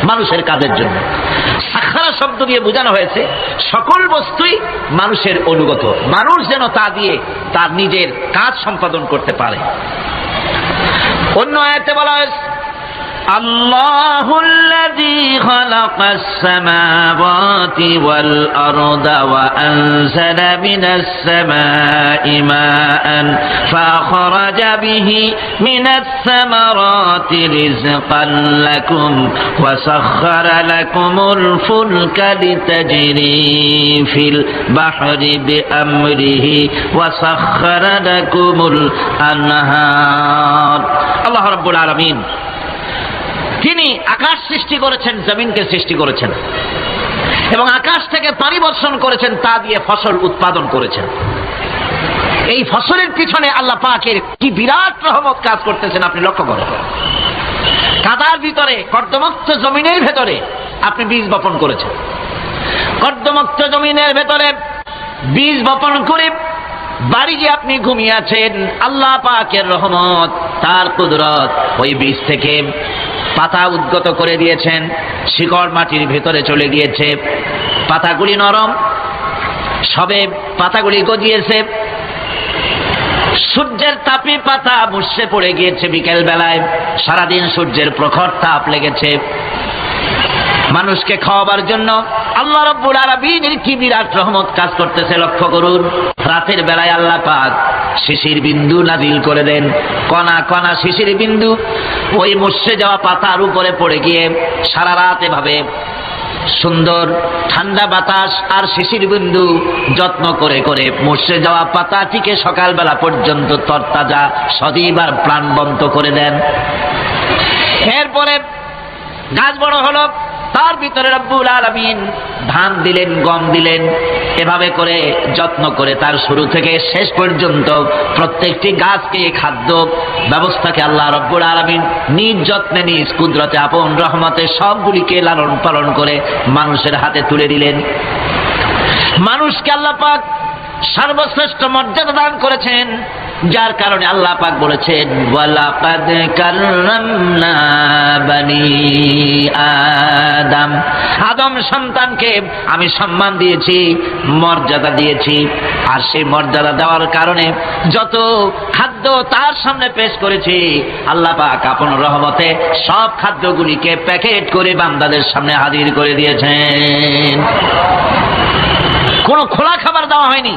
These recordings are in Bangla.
মানুষের কাজের জন্য। সাখারা শব্দ দিয়ে বোঝানো হয়েছে সকল বস্তুই মানুষের অনুগত, মানুষ যেন তা দিয়ে তার নিজের কাজ সম্পাদন করতে পারে। অন্য আয়াতে বলা হয়েছে আল্লাহুল্লাযী খালাকাস সামাওয়াতি ওয়াল আরদা ওয়া আনজালা মিনাস সামাই মাআন ফাখরাজা বিহি মিনাস সামারাতি রিজকান লাকুম ওয়া সাখখারা লাকুমুল ফুলকা লিতাজরি ফিল বাহরি বিআমরিহি ওয়া সাখখারা লাকুমুল আনহার। আল্লাহ রাব্বুল আলামিন তিনি আকাশ সৃষ্টি করেছেন, জমিনকে সৃষ্টি করেছেন এবং আকাশ থেকে পানি বর্ষণ করেছেন, তা দিয়ে ফসল উৎপাদন করেছেন। এই ফসলের পিছনে আল্লাহ পাকের কি বিরাট রহমত কাজ করতেছেন আপনি লক্ষ্য করেন। কাদার ভিতরে, কর্দমুক্ত জমিনের ভেতরে আপনি বীজ বপন করেছেন, কর্দমুক্ত জমিনের ভেতরে বীজ বপন করে বাড়ি যে আপনি ঘুমিয়ে আছেন, আল্লাহ পাকের রহমত, তার কুদরত, ওই বীজ থেকে পাতা উদ্গত করে দিয়েছেন, শিকড় মাটির ভেতরে চলে গিয়েছে, পাতাগুলি নরম, সবে পাতাগুলি গজিয়েছে, সূর্যের তাপে পাতা মুষড়ে পড়ে গিয়েছে বিকেল বেলায়, সারাদিন সূর্যের প্রখর তাপ লেগেছে। মানুষকে খাওয়াবার জন্য আল্লাহ রাব্বুল আলামিনের কি বিরাট রহমত কাজ করতেছে লক্ষ্য করুন। রাতের বেলায় আল্লাহ পাক শিশির বিন্দু নাজিল করে দেন, কণা কণা শিশির বিন্দু ওই মুষড়ে যাওয়া পাতার উপরে পড়ে গিয়ে সারা রাত এভাবে সুন্দর ঠান্ডা বাতাস আর শিশির বিন্দু যত্ন করে করে মুষড়ে যাওয়া পাতাটিকে সকালবেলা পর্যন্ত তরতাজা সজীব আর প্রাণবন্ত করে দেন। এরপরে গাছ বড় হলো, তার ভিতরে রব্বুল আলামিন ধান দিলেন, গম দিলেন, এভাবে করে যত্ন করে তার শুরু থেকে শেষ পর্যন্ত প্রত্যেকটি গাছকে খাদ্য ব্যবস্থাকে আল্লাহ রব্বুল আলামিন নিজ যত্নে নিজ কুদরতে আপন রহমতে সবগুলিকে লালন পালন করে মানুষের হাতে তুলে দিলেন। মানুষকে আল্লাহ পাক সর্বশ্রেষ্ঠ মর্যাদা দান করেছেন, যার কারণে আল্লাহ পাক বলেছেন ওয়ালাকাদ কাররামনা বানি আদম, আদম সন্তানকে আমি সম্মান দিয়েছি, মর্যাদা দিয়েছি। আর সেই মর্যাদা দেওয়ার কারণে যত খাদ্য তার সামনে পেশ করেছি, আল্লাহ পাক আপন রহমতে সব খাদ্যগুলিকে প্যাকেট করে বান্দাদের সামনে হাজির করে দিয়েছেন। কোনো খোলা খাবার দেওয়া হয়নি,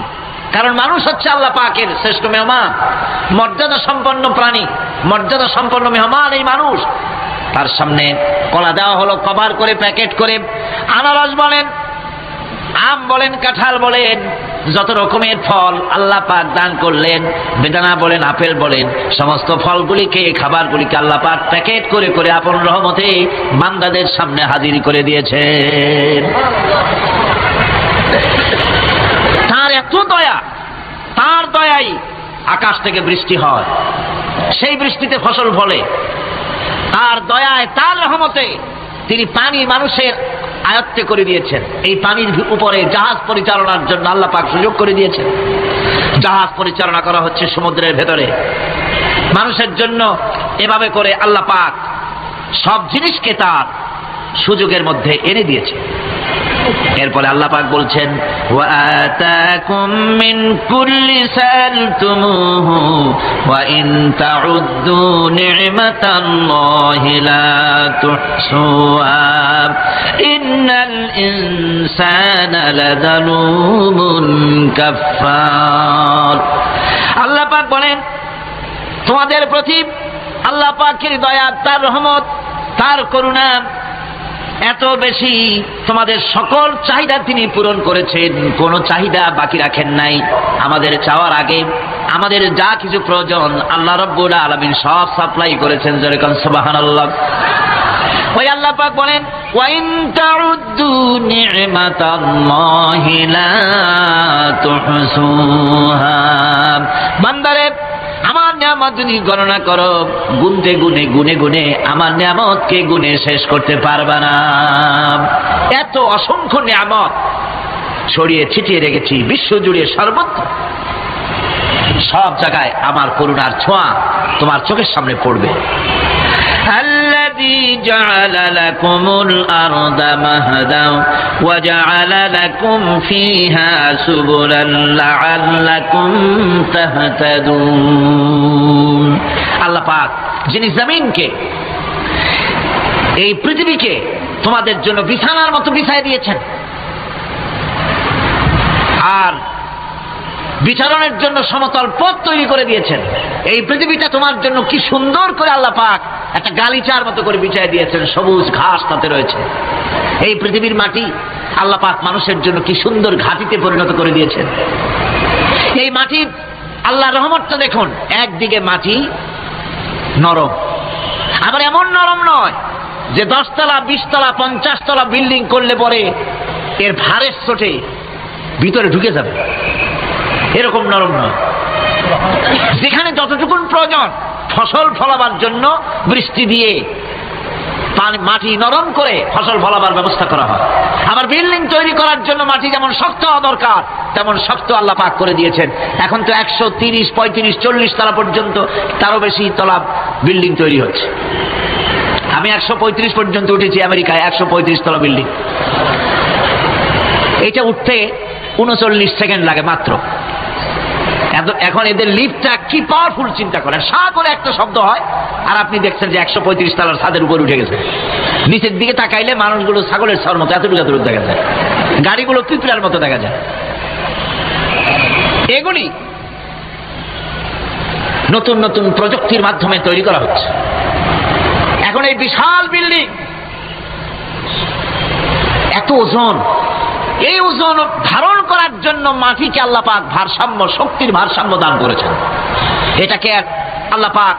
কারণ মানুষ হচ্ছে আল্লাহ পাকের শ্রেষ্ঠ মেহমান, মর্যাদা সম্পন্ন প্রাণী, মর্যাদা সম্পন্ন মেহমান এই মানুষ। তার সামনে কলা দেওয়া হলো কভার করে, প্যাকেট করে। আনারস বলেন, আম বলেন, কাঁঠাল বলেন, যত রকমের ফল আল্লাহ পাক দান করলেন, বেদানা বলেন, আপেল বলেন, সমস্ত ফলগুলিকে, খাবারগুলিকে আল্লাহ পাক প্যাকেট করে করে আপন রহমতে বান্দাদের সামনে হাজির করে দিয়েছেন। তার এত দয়া, তার দয়াই আকাশ থেকে বৃষ্টি হয়, সেই বৃষ্টিতে ফসল ফলে। তার দয়ায়, তার রহমতে তিনি পানি মানুষের আয়ত্তে করে দিয়েছেন। এই পানির উপরে জাহাজ পরিচালনার জন্য আল্লাহ পাক সুযোগ করে দিয়েছেন। জাহাজ পরিচালনা করা হচ্ছে সমুদ্রের ভেতরে মানুষের জন্য। এভাবে করে আল্লাহ পাক সব জিনিসকে তার সুযোগের মধ্যে এনে দিয়েছে। এরপরে আল্লাহ পাক বলছেন ওয়া আতাকুম মিন কুল্লি সালতুমুহু ওয়া ইন তাউদ্দু নি'মাতাল্লাহি লা তুহসুহা ইন্নাল ইনসানা লাযালুমুন কাফফার। আল্লাহ পাক বলেন তোমাদের প্রতি আল্লাহ পাকের দয়া, তার রহমত, তার করুণা এত বেশি, তোমাদের সকল চাহিদা তিনি পূরণ করেছেন, কোনো চাহিদা বাকি রাখেন নাই। আমাদের চাওয়ার আগে আমাদের যা কিছু প্রয়োজন আল্লাহ রাব্বুল আলামিন সব সাপ্লাই করেছেন। যেরকম সুবহানাল্লাহ। ওই আল্লাহ পাক বলেন ওয়া ইন তাউদ্দু নি'মাতাল্লাহি লা তুহসুহা। বান্দারে আমার নিয়ামত যদি গণনা করো, গুনতে গুনে গুনে গুনে আমার নিয়ামতকে গুনে শেষ করতে পারবা না। এত অসংখ্য নিয়ামত ছড়িয়ে ছিটিয়ে রেখেছি বিশ্ব জুড়ে, সর্বত্র সব জায়গায় আমার করুণার ছোঁয়া তোমার চোখের সামনে পড়বে। الذي الذي جعل لكم الأرض مهدا وجعل لكم فيها سبلا لعلكم تهتدون আল্লাহ পাক যিনি জমিনকে এই পৃথিবীকে তোমাদের জন্য বিছানার মতো বিছায় দিয়েছেন আর বিচরণের জন্য সমতল পথ তৈরি করে দিয়েছেন। এই পৃথিবীটা তোমার জন্য কি সুন্দর করে আল্লাহ পাক একটা গালিচার মতো করে বিছায় দিয়েছেন, সবুজ ঘাস তাতে রয়েছে। এই পৃথিবীর মাটি আল্লাহ পাক মানুষের জন্য কি সুন্দর ঘাটিতে পরিণত করে দিয়েছেন। এই মাটির আল্লাহ রহমতটা দেখুন, একদিকে মাটি নরম, আবার এমন নরম নয় যে 10 তলা 20 তলা 50 তলা বিল্ডিং করলে পরে এর ভারের চোটে ভিতরে ঢুকে যাবে, এরকম নরম নয়। যেখানে যতটুকুন প্রয়োজন ফসল ফলাবার জন্য বৃষ্টি দিয়ে মাটি নরম করে ফসল ফলাবার ব্যবস্থা করা হয়। আবার বিল্ডিং তৈরি করার জন্য মাটি যেমন শক্ত হওয়া দরকার তেমন শক্ত আল্লাহ পাক করে দিয়েছেন। এখন তো 130, 35, 40 তলা পর্যন্ত, তারও বেশি তলা বিল্ডিং তৈরি হচ্ছে। আমি 135 পর্যন্ত উঠেছি আমেরিকায়, 135 তলা বিল্ডিং। এটা উঠতে 39 সেকেন্ড লাগে মাত্র। এখন এদের লিফটটা কি পাওয়ারফুল চিন্তা করেন, সা করে একটা শব্দ হয় আর আপনি দেখছেন যে 135 তলার ছাদের উপর উঠে গেছে। নিচের দিকে তাকাইলে মানুষগুলো ছাগলের ছাওয়ার মতো এতটুকু এতটুকু দেখা যায়, গাড়িগুলো পিঁপড়ার মতো দেখা যায়। এগুলি নতুন নতুন প্রযুক্তির মাধ্যমে তৈরি করা হচ্ছে। এখন এই বিশাল বিল্ডিং, এত ওজন, এই ওজন ধারণ করার জন্য মাটিকে আল্লাহ পাক ভারসাম্য, শক্তির ভারসাম্য দান করেছেন। এটাকে আল্লাহ পাক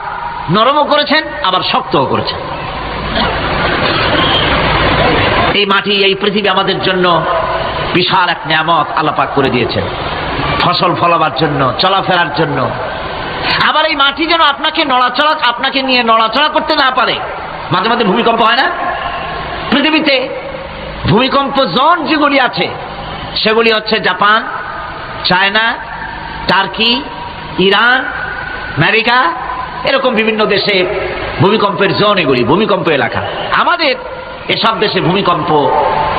নরমও করেছেন আবার শক্তও করেছেন। এই মাটি, এই পৃথিবী আমাদের জন্য বিশাল এক নিয়ামত আল্লাহ পাক করে দিয়েছেন, ফসল ফলাবার জন্য, চলাফেরার জন্য। আবার এই মাটি যেন আপনাকে নিয়ে নড়াচড়া করতে না পারে। মাঝে মাঝে ভূমিকম্প হয় না পৃথিবীতে? ভূমিকম্প জোন যেগুলি আছে সেগুলি হচ্ছে Japan, China, turkey, Iran, America, এরকম বিভিন্ন দেশে ভূমিকম্পের জোন, এগুলি ভূমিকম্প এলাকা। আমাদের এসব দেশে ভূমিকম্প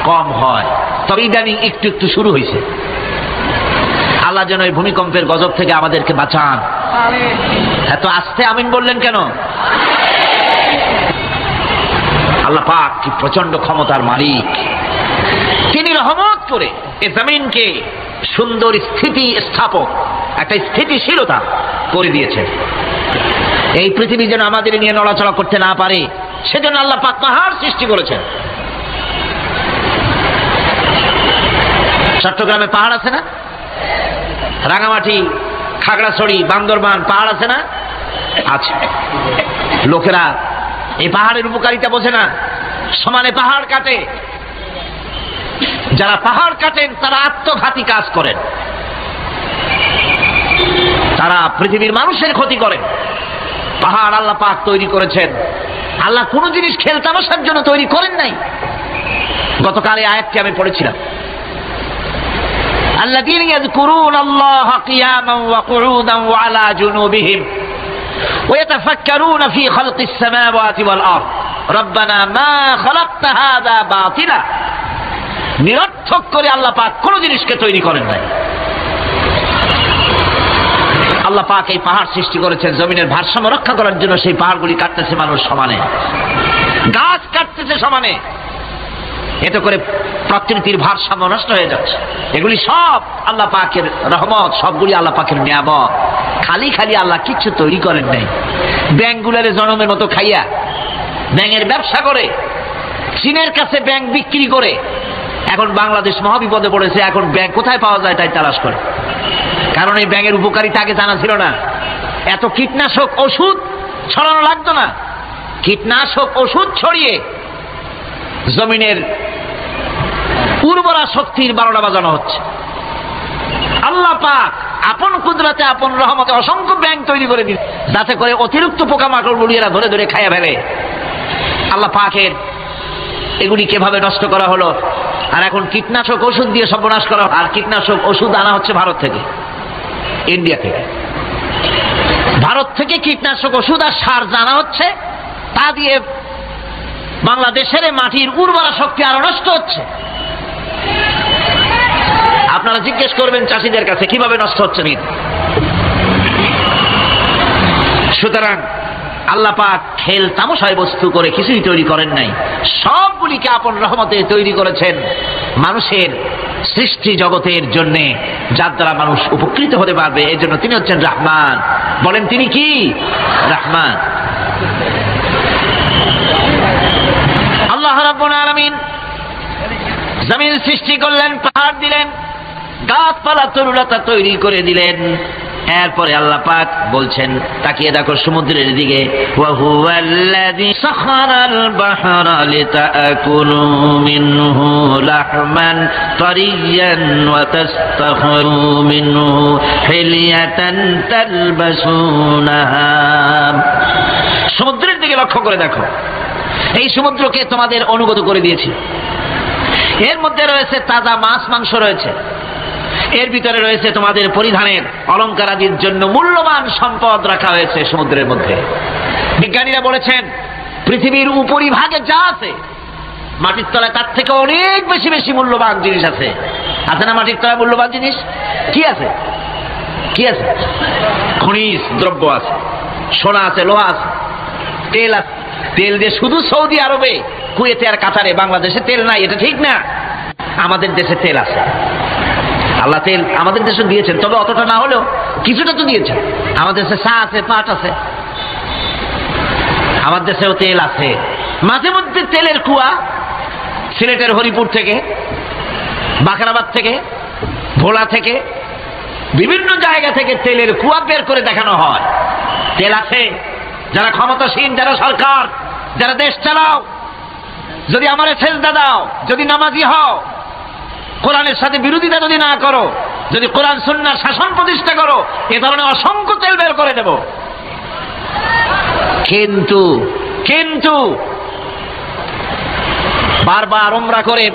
কম হয়, তবে ইদানিং একটু একটু শুরু হয়েছে। আল্লাহ যেন এই ভূমিকম্পের গজব থেকে আমাদেরকে বাঁচান। এত আস্তে আমিন বললেন কেন? আল্লাহ পাক কি প্রচন্ড ক্ষমতার মালিক। তিনি রহমত করে এই জমিনকে সুন্দর স্থিতি স্থাপক, একটা স্থিতিশীলতা করে দিয়েছেন। এই পৃথিবী যেন আমাদের নিয়ে নড়াচড়া করতে না পারে সেজন্য আল্লাহ পাক পাহাড় সৃষ্টি করেছেন। চট্টগ্রামে পাহাড় আছে না? রাঙামাটি, খাগড়াছড়ি, বান্দরবান পাহাড় আছে না? আছে। লোকেরা এই পাহাড়ের উপকারিতা বোঝে না, সমানে পাহাড় কাটে। যারা পাহাড় কাটেন তারা আত্মঘাতী কাজ করেন, তারা পৃথিবীর মানুষের ক্ষতি করেন। পাহাড় আল্লাহ পাক তৈরি করেছেন। আল্লাহ কোন জিনিস খেলতামাশার জন্য তৈরি করেন নাই। গতকাল এই আয়াতটি আমি পড়েছিলাম, الذين يذكرون الله قياما وقعودا وعلى جنوبهم ويتفكرون في خلق السماوات والأرض ربنا ما خلقت هذا باطلا। নিরর্থক করে আল্লাহ পাক কোন জিনিসকে তৈরি করেন নাই। আল্লাহ পাক এই পাহাড় সৃষ্টি করেছেন জমিনের ভারসাম্য রক্ষা করার জন্য। সেই পাহাড়গুলি কাটতেছে মানুষ সমানে, গাছ কাটতেছে সমানে, এতে করে প্রকৃতির ভারসাম্য নষ্ট হয়ে যাচ্ছে। এগুলি সব আল্লাহ পাকের রহমত, সবগুলি আল্লাহ পাকের নিয়ামত। খালি খালি আল্লাহ কিচ্ছু তৈরি করেন নাই। ব্যাংকগুলোরে জনমের মতো খাইয়া ব্যাংকের ব্যবসা করে, চীনের কাছে ব্যাংক বিক্রি করে এখন বাংলাদেশ মহাবিপদে পড়েছে। এখন ব্যাংক কোথায় পাওয়া যায় তাই তালাশ করে, কারণ এই ব্যাংকের উপকারিতা আগে জানা ছিল না। এত কীটনাশক ওষুধ ছড়ানো লাগতো না। কীটনাশক ওষুধ ছড়িয়ে জমিনের উর্বরা শক্তির 12টা বাজানো হচ্ছে। আল্লাহ পাক আপন কুদরতে, আপন রহমতে অসংখ্য ব্যাংক তৈরি করে দিন, যাতে করে অতিরিক্ত পোকামাকড় গুলিয়েরা ধরে ধরে খাইয়া ফেলে। আল্লাহ পাকের এগুলি কিভাবে নষ্ট করা হলো। আর এখন কীটনাশক ওষুধ দিয়ে সর্বনাশ করা। আর কীটনাশক ওষুধ আনা হচ্ছে ভারত থেকে, ইন্ডিয়া থেকে। ভারত থেকে কীটনাশক ওষুধ আর সার জানা হচ্ছে, তা দিয়ে বাংলাদেশের মাটির উর্বরা শক্তি আরো নষ্ট হচ্ছে। আপনারা জিজ্ঞেস করবেন চাষিদের কাছে কিভাবে নষ্ট হচ্ছে না। সুতরাং আল্লাহ পাক খেল তামাশায় বস্তু করে কিছুই তৈরি করেন নাই, সবগুলিকে আপন রহমতে তৈরি করেছেন মানুষের সৃষ্টি জগতের জন্য, যার দ্বারা মানুষ উপকৃত হতে পারবে। এই জন্য তিনি হচ্ছেন রহমান। বলেন তিনি কি? রহমান। আল্লাহ রাব্বুল আলামিন জমিন সৃষ্টি করলেন, পাহাড় দিলেন, গাছপালা তরুলতা তৈরি করে দিলেন। এরপরে আল্লাহ পাক বলছেন, তাকিয়ে দেখো সমুদ্রের দিকে, ওয়া হুয়াল্লাযী সাখারাল বাহরা লিতাকুলু মিনহু লাহমান তারিয়ান ওয়া তাস্তাখরু মিনহু হিলিয়াতান তালবাসুনাহা। সমুদ্রের দিকে লক্ষ্য করে দেখো, এই সমুদ্রকে তোমাদের অনুগত করে দিয়েছি। এর মধ্যে রয়েছে তাজা মাছ মাংস রয়েছে, এর ভিতরে রয়েছে তোমাদের পরিধানের অলংকার আদির জন্য মূল্যবান সম্পদ রাখা হয়েছে সমুদ্রের মধ্যে। বিজ্ঞানীরা বলেছেন পৃথিবীর উপরিভাগে যা আছে মাটির তলায় তার থেকে অনেক বেশি বেশি মূল্যবান জিনিস আছে। আছে না মাটির তলায় মূল্যবান জিনিস? কি আছে? কি আছে? খনিজ দ্রব্য আছে, সোনা আছে, লোহা আছে, তেল আছে। তেল দিয়ে শুধু সৌদি আরবে, কুয়েতে আর কাতারে, বাংলাদেশে তেল নাই, এটা ঠিক না। আমাদের দেশে তেল আছে, আল্লাহ তেল আমাদের দেশে দিয়েছেন, তবে অতটা না হলেও কিছুটা তো দিয়েছেন। আমাদের দেশে চা আছে, পাট আছে, আমার দেশেও তেল আছে। মাঝে মধ্যে তেলের কুয়া সিলেটের হরিপুর থেকে, বাখরাবাদ থেকে, ভোলা থেকে, বিভিন্ন জায়গা থেকে তেলের কুয়া বের করে দেখানো হয়। তেল আছে। যারা ক্ষমতাসীন, যারা সরকার, যারা দেশ চালাও, যদি আমার সেজদা দাও, যদি নামাজি হও, কোরআনের সাথে বিরোধিতা যদি না করো, যদি কোরআন সুন্নাহর শাসন প্রতিষ্ঠা করো, এ ধরনের অসংখ্য তেল বের করে দেব। কিন্তু কিন্তু বারবার উমরা করে,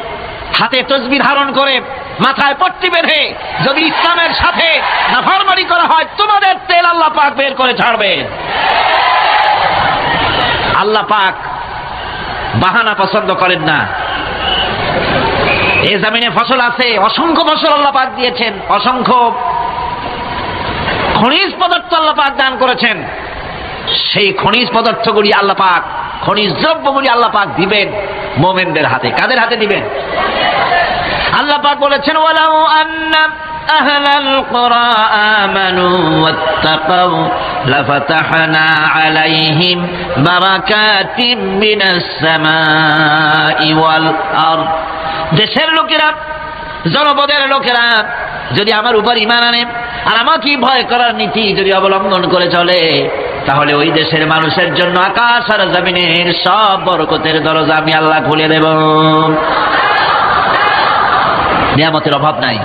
হাতে তসবিহ ধারণ করে, মাথায় পট্টি বেঁধে যদি ইসলামের সাথে নাফরমানি করা হয়, তোমাদের তেল আল্লাহ পাক বের করে ছাড়বে। আল্লাহ পাক বাহানা পছন্দ করেন না। এই জমিনে ফসল আছে, অসংখ্য ফসল আল্লাহ পাক দিয়েছেন, অসংখ্য খনিজ পদার্থ আল্লাহ পাক দান করেছেন। সেই খনিজ পদার্থগুলি আল্লাহ পাক, খনিজ দ্রব্যগুলি আল্লাহ পাক দিবেন মুমিনদের হাতে। কাদের হাতে দিবেন? আল্লাহ পাক বলেছেন, ওয়ালাউ আন্না আহলাল কুরা আমানু ওয়াত্তাকাউ লাফাতাহনা আলাইহিম বারাকাতিম মিনাস সামাই ওয়াল আরদ। দেশের লোকেরা, জনপদের লোকেরা যদি আমার উপর ঈমান আনে আর আমাকে ভয় করার নীতি যদি অবলম্বন করে চলে, তাহলে ওই দেশের মানুষের জন্য আকাশ আর জমিনের সব বরকতের দরজা আমি আল্লাহ খুলে দেব। নিয়ামতের অভাব নাই,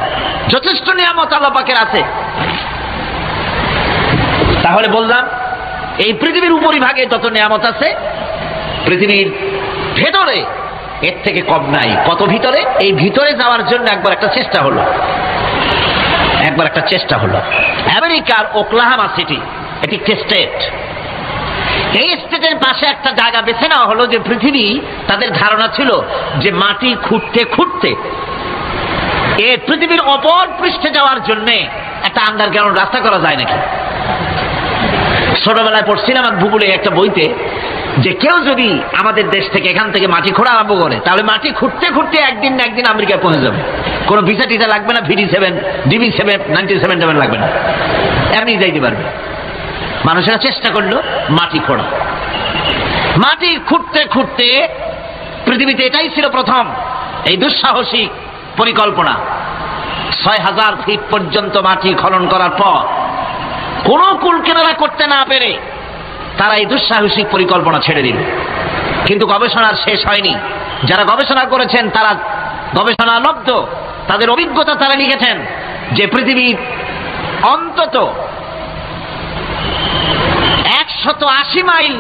যথেষ্ট নিয়ামত আল্লাহ পাকের আছে। তাহলে বললাম, এই পৃথিবীর উপরিভাগে যত নিয়ামত আছে, পৃথিবীর ভেতরে এর থেকে কম নাই। কত ভিতরে? এই ভিতরে যাওয়ার জন্য একবার একটা চেষ্টা হলো। আমেরিকার ওকলাহামা সিটি, এটি একটি স্টেট। এই স্টেটের পাশে একটা জায়গা বেছে নেওয়া হলো, যে পৃথিবী, তাদের ধারণা ছিল যে মাটি খুঁড়তে খুঁড়তে এই পৃথিবীর অপর পৃষ্ঠে যাওয়ার জন্য একটা আন্ডারগ্রাউন্ড রাস্তা করা যায় নাকি। ছোটবেলায় পড়ছিলাম ভূগোলে একটা বইতে, যে কেউ যদি আমাদের দেশ থেকে, এখান থেকে মাটি খোঁড়া আরম্ভ করে, তাহলে মাটি খুঁড়তে খুঁড়তে একদিন না একদিন আমেরিকায় পৌঁছে যাবে। কোনো ভিসা টিসা লাগবে না, VD7, DB7, 97 লাগবে না, এমনি যাইতে পারবে। মানুষেরা চেষ্টা করলো মাটি খোঁড়া। মাটি খুঁড়তে খুঁড়তে পৃথিবীতে এটাই ছিল প্রথম এই দুঃসাহসিক পরিকল্পনা। 6000 ফিট পর্যন্ত মাটি খনন করার পর কোন কুল কিনারা করতে না পেরে তারা এই দুঃসাহসিক পরিকল্পনা ছেড়ে দিল। কিন্তু গবেষণার শেষ হয়নি। যারা গবেষণা করেছেন তারা গবেষণালব্ধ, তাদের অভিজ্ঞতা তারা লিখেছেন যে পৃথিবীর অন্তত 180 মাইল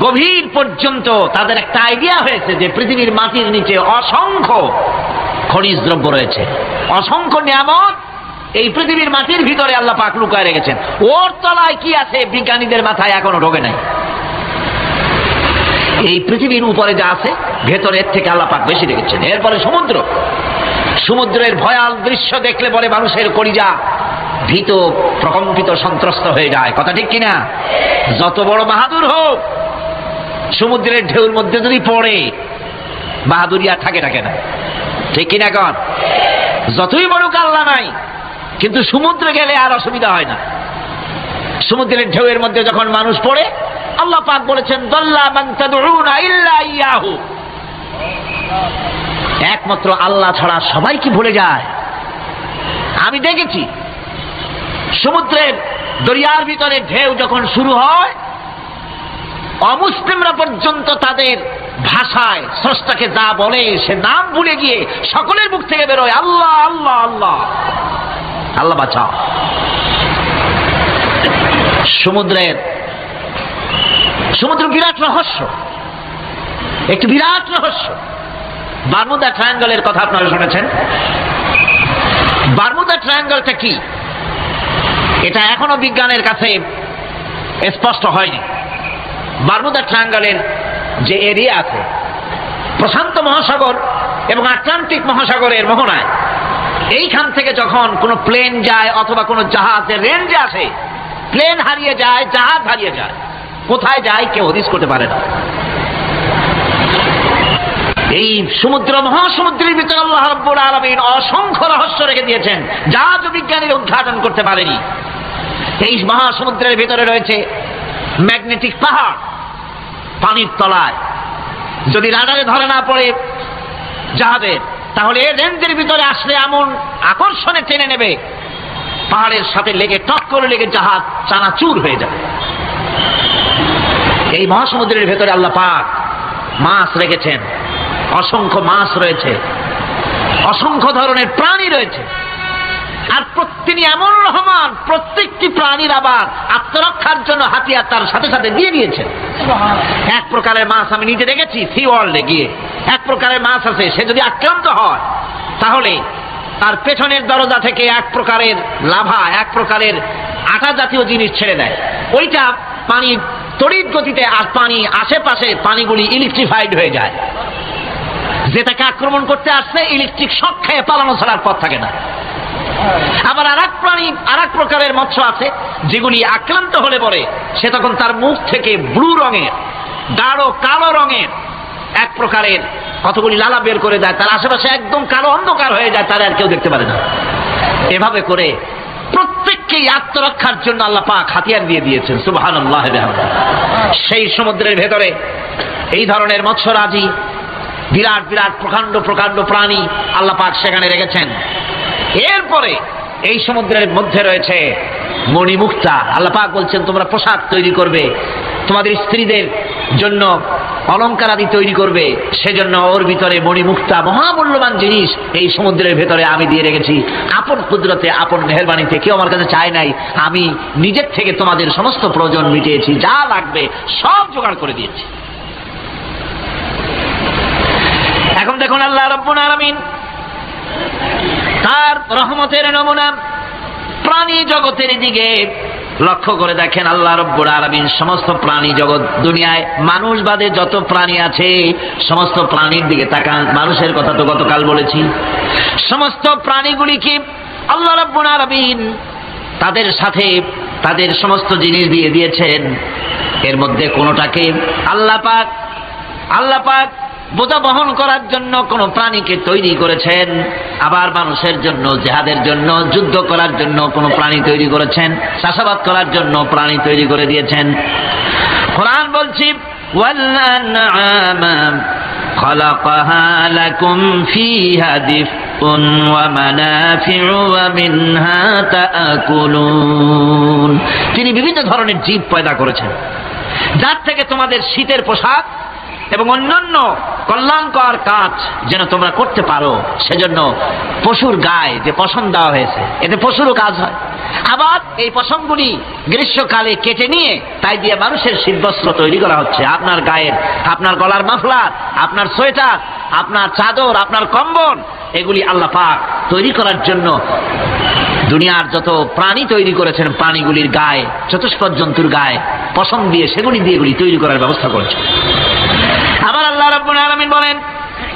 গভীর পর্যন্ত তাদের একটা আইডিয়া হয়েছে যে পৃথিবীর মাটির নিচে অসংখ্য খনিজ দ্রব্য রয়েছে, অসংখ্য নিয়ামত এই পৃথিবীর মাটির ভিতরে আল্লাহ পাক লুকায় রেখেছেন। ওর তলায় কি আছে বিজ্ঞানীদের মাথায় এখনো ঢোকে নাই। এই পৃথিবীর উপরে যা আছে ভেতরের থেকে আল্লাহ পাক বেশি রেখেছেন। এরপরে সমুদ্রের ভয়াল দৃশ্য দেখলে পরে মানুষের কলিজা ভীত, প্রকম্পিত, সন্ত্রস্ত হয়ে যায়। কথা ঠিক কিনা? যত বড় বাহাদুর হোক, সমুদ্রের ঢেউর মধ্যে যদি পড়ে, বাহাদুরি আর থাকে না, ঠিক কিনা? কন যতই বড় কাল্লা নাই, কিন্তু সমুদ্রে গেলে আর অসুবিধা হয় না। সমুদ্রের ঢেউয়ের মধ্যে যখন মানুষ পড়ে, আল্লাহ পাক বলেছেন দাল্লা মান তাদউনা ইল্লা ইয়াহু, একমাত্র আল্লাহ ছাড়া সবাইকে ভুলে যায়। আমি দেখেছি সমুদ্রের দরিয়ার ভিতরে ঢেউ যখন শুরু হয়, অমুসলিমরা পর্যন্ত তাদের ভাষায় স্রষ্টাকে যা বলে সে নাম ভুলে গিয়ে সকলের মুখ থেকে বেরোয় আল্লাহ আল্লাহ আল্লাহ, আল্লাহ বাঁচাও। সমুদ্র বিরাট রহস্য, একটি বিরাট রহস্য। বারমুদা ট্রায়াঙ্গলের কথা আপনারা শুনেছেন। বারমুদা ট্রায়াঙ্গলটা কি, এটা এখনো বিজ্ঞানের কাছে স্পষ্ট হয়নি। বারমুদা ট্রায়াঙ্গলের যে এরিয়া আছে, প্রশান্ত মহাসাগর এবং আটলান্টিক মহাসাগরের মোহনায়, এইখান থেকে যখন কোনো প্লেন যায় অথবা কোনো জাহাজের রেঞ্জে আসে, প্লেন হারিয়ে যায়, জাহাজ হারিয়ে যায়, কোথায় যায় কেউ হদিস করতে পারে না। এই মহাসমুদ্রের ভিতরে আল্লাহ রাব্বুল আলামিন অসংখ্য রহস্য রেখে দিয়েছেন, যা বিজ্ঞানীরা উদ্ঘাটন করতে পারেনি। এই মহাসমুদ্রের ভিতরে রয়েছে ম্যাগনেটিক পাহাড়, পানির তলায় যদি রাডারে ধরে না পড়ে জাহাজের, তাহলে এই রেঞ্জের ভিতরে আসলে এমন আকর্ষণে টেনে নেবে, পাহাড়ের সাথে লেগে টক করে লেগে জাহাজ চানাচুর হয়ে যাবে। এই মহাসমুদ্রের ভেতরে আল্লাহ পাক মাছ রেখেছেন, অসংখ্য মাছ রয়েছে, অসংখ্য ধরনের প্রাণী রয়েছে। আর তিনি এমন রহমান, প্রত্যেকটি প্রাণীর আবার আত্মরক্ষার জন্য হাতিয়ার তার সাথে সাথে দিয়ে দিয়েছেন। এক প্রকারের মাছ আমি নিজে দেখেছি সি ওয়ার্ল্ডে গিয়ে, এক প্রকারের মাছ আছে, সে যদি আক্রান্ত হয় তাহলে তার পেছনের দরজা থেকে এক প্রকারের লাভা, এক প্রকারের আটা জাতীয় জিনিস ছেড়ে দেয়। ওইটা পানি তড়িৎ গতিতে, আর পানি আশেপাশে পানিগুলি ইলেকট্রিফাইড হয়ে যায়। যেটাকে আক্রমণ করতে আসছে ইলেকট্রিক শক খেয়ে পালানো ছাড়ার পথ থাকে না। আবার আর এক প্রকারের মৎস্য আছে যেগুলি আক্রান্ত হলে পরে সে তখন তার মুখ থেকে ব্লু রঙের, গাঢ় কালো রঙের এক প্রকারের কতগুলি লালা বের করে দেয়, তার আশেপাশে একদম কালো অন্ধকার হয়ে যায়, তারা আর কেউ দেখতে পারে না। এভাবে করে প্রত্যেককেই আত্মরক্ষার জন্য আল্লাহ পাক হাতিয়ার দিয়ে দিয়েছেন। সুবহানাল্লাহ। সেই সমুদ্রের ভেতরে এই ধরনের মৎস্যরাজি, বিরাট বিরাট প্রকাণ্ড প্রকাণ্ড প্রাণী আল্লাহ পাক সেখানে রেখেছেন। এরপরে এই সমুদ্রের মধ্যে রয়েছে মণিমুক্তা। আল্লাহ পাক বলছেন তোমরা পোশাক তৈরি করবে, তোমাদের স্ত্রীদের জন্য অলংকার আদি তৈরি করবে, সেজন্য ওর ভিতরে মণিমুক্তা মহামূল্যবান জিনিস এই সমুদ্রের ভেতরে আমি দিয়ে রেখেছি। আপন কুদরতে, আপন মেহেরবানিতে, কেউ আমার কাছে চায় নাই, আমি নিজের থেকে তোমাদের সমস্ত প্রয়োজন মিটিয়েছি, যা লাগবে সব জোগাড় করে দিয়েছি। এখন দেখুন আল্লাহ রাব্বুল আলামিন তার রহমতের নমুনা প্রাণী জগতের দিকে লক্ষ্য করে দেখেন। আল্লাহ রাব্বুল আলামিন সমস্ত প্রাণী জগৎ, দুনিয়ায় মানুষ বাদে যত প্রাণী আছে সমস্ত প্রাণীর দিকে তাকান। মানুষের কথা তো গতকাল বলেছি। সমস্ত প্রাণীগুলিকে আল্লাহ রাব্বুল আলামিন তাদের সাথে তাদের সমস্ত জিনিস দিয়ে দিয়েছেন। এর মধ্যে কোনোটাকে আল্লাহ পাক বোঝা বহন করার জন্য কোন প্রাণীকে তৈরি করেছেন, আবার মানুষের জন্য, জিহাদের জন্য, যুদ্ধ করার জন্য কোন প্রাণী তৈরি করেছেন, চাষাবাদ করার জন্য প্রাণী তৈরি করে দিয়েছেন। কোরআন বলছি ওয়াল-আন'আমা খালাকাহা লাকুম ফীহা দিফউন ওয়া মানাফিউ ওয়া মিনহা তা'কুলুন। তিনি বিভিন্ন ধরনের জীব পয়দা করেছেন, যার থেকে তোমাদের শীতের পোশাক এবং অন্যান্য কল্যাণকর কাজ যেন তোমরা করতে পারো, সেজন্য পশুর গায়ে যে পশম দেওয়া হয়েছে, এতে পশুরও কাজ হয়। আবার এই পশমগুলি গ্রীষ্মকালে কেটে নিয়ে তাই দিয়ে মানুষের শীতবস্ত্র তৈরি করা হচ্ছে। আপনার গায়ের, আপনার গলার মাফলার, আপনার সোয়েটার, আপনার চাদর, আপনার কম্বল, এগুলি আল্লাহ পাক তৈরি করার জন্য দুনিয়ার যত প্রাণী তৈরি করেছেন, প্রাণীগুলির গায়ে, চতুষ্পদ জন্তুর গায়ে পশম দিয়ে, সেগুলি দিয়ে এগুলি তৈরি করার ব্যবস্থা করেছেন। রাব্বুল আলামিন বলেন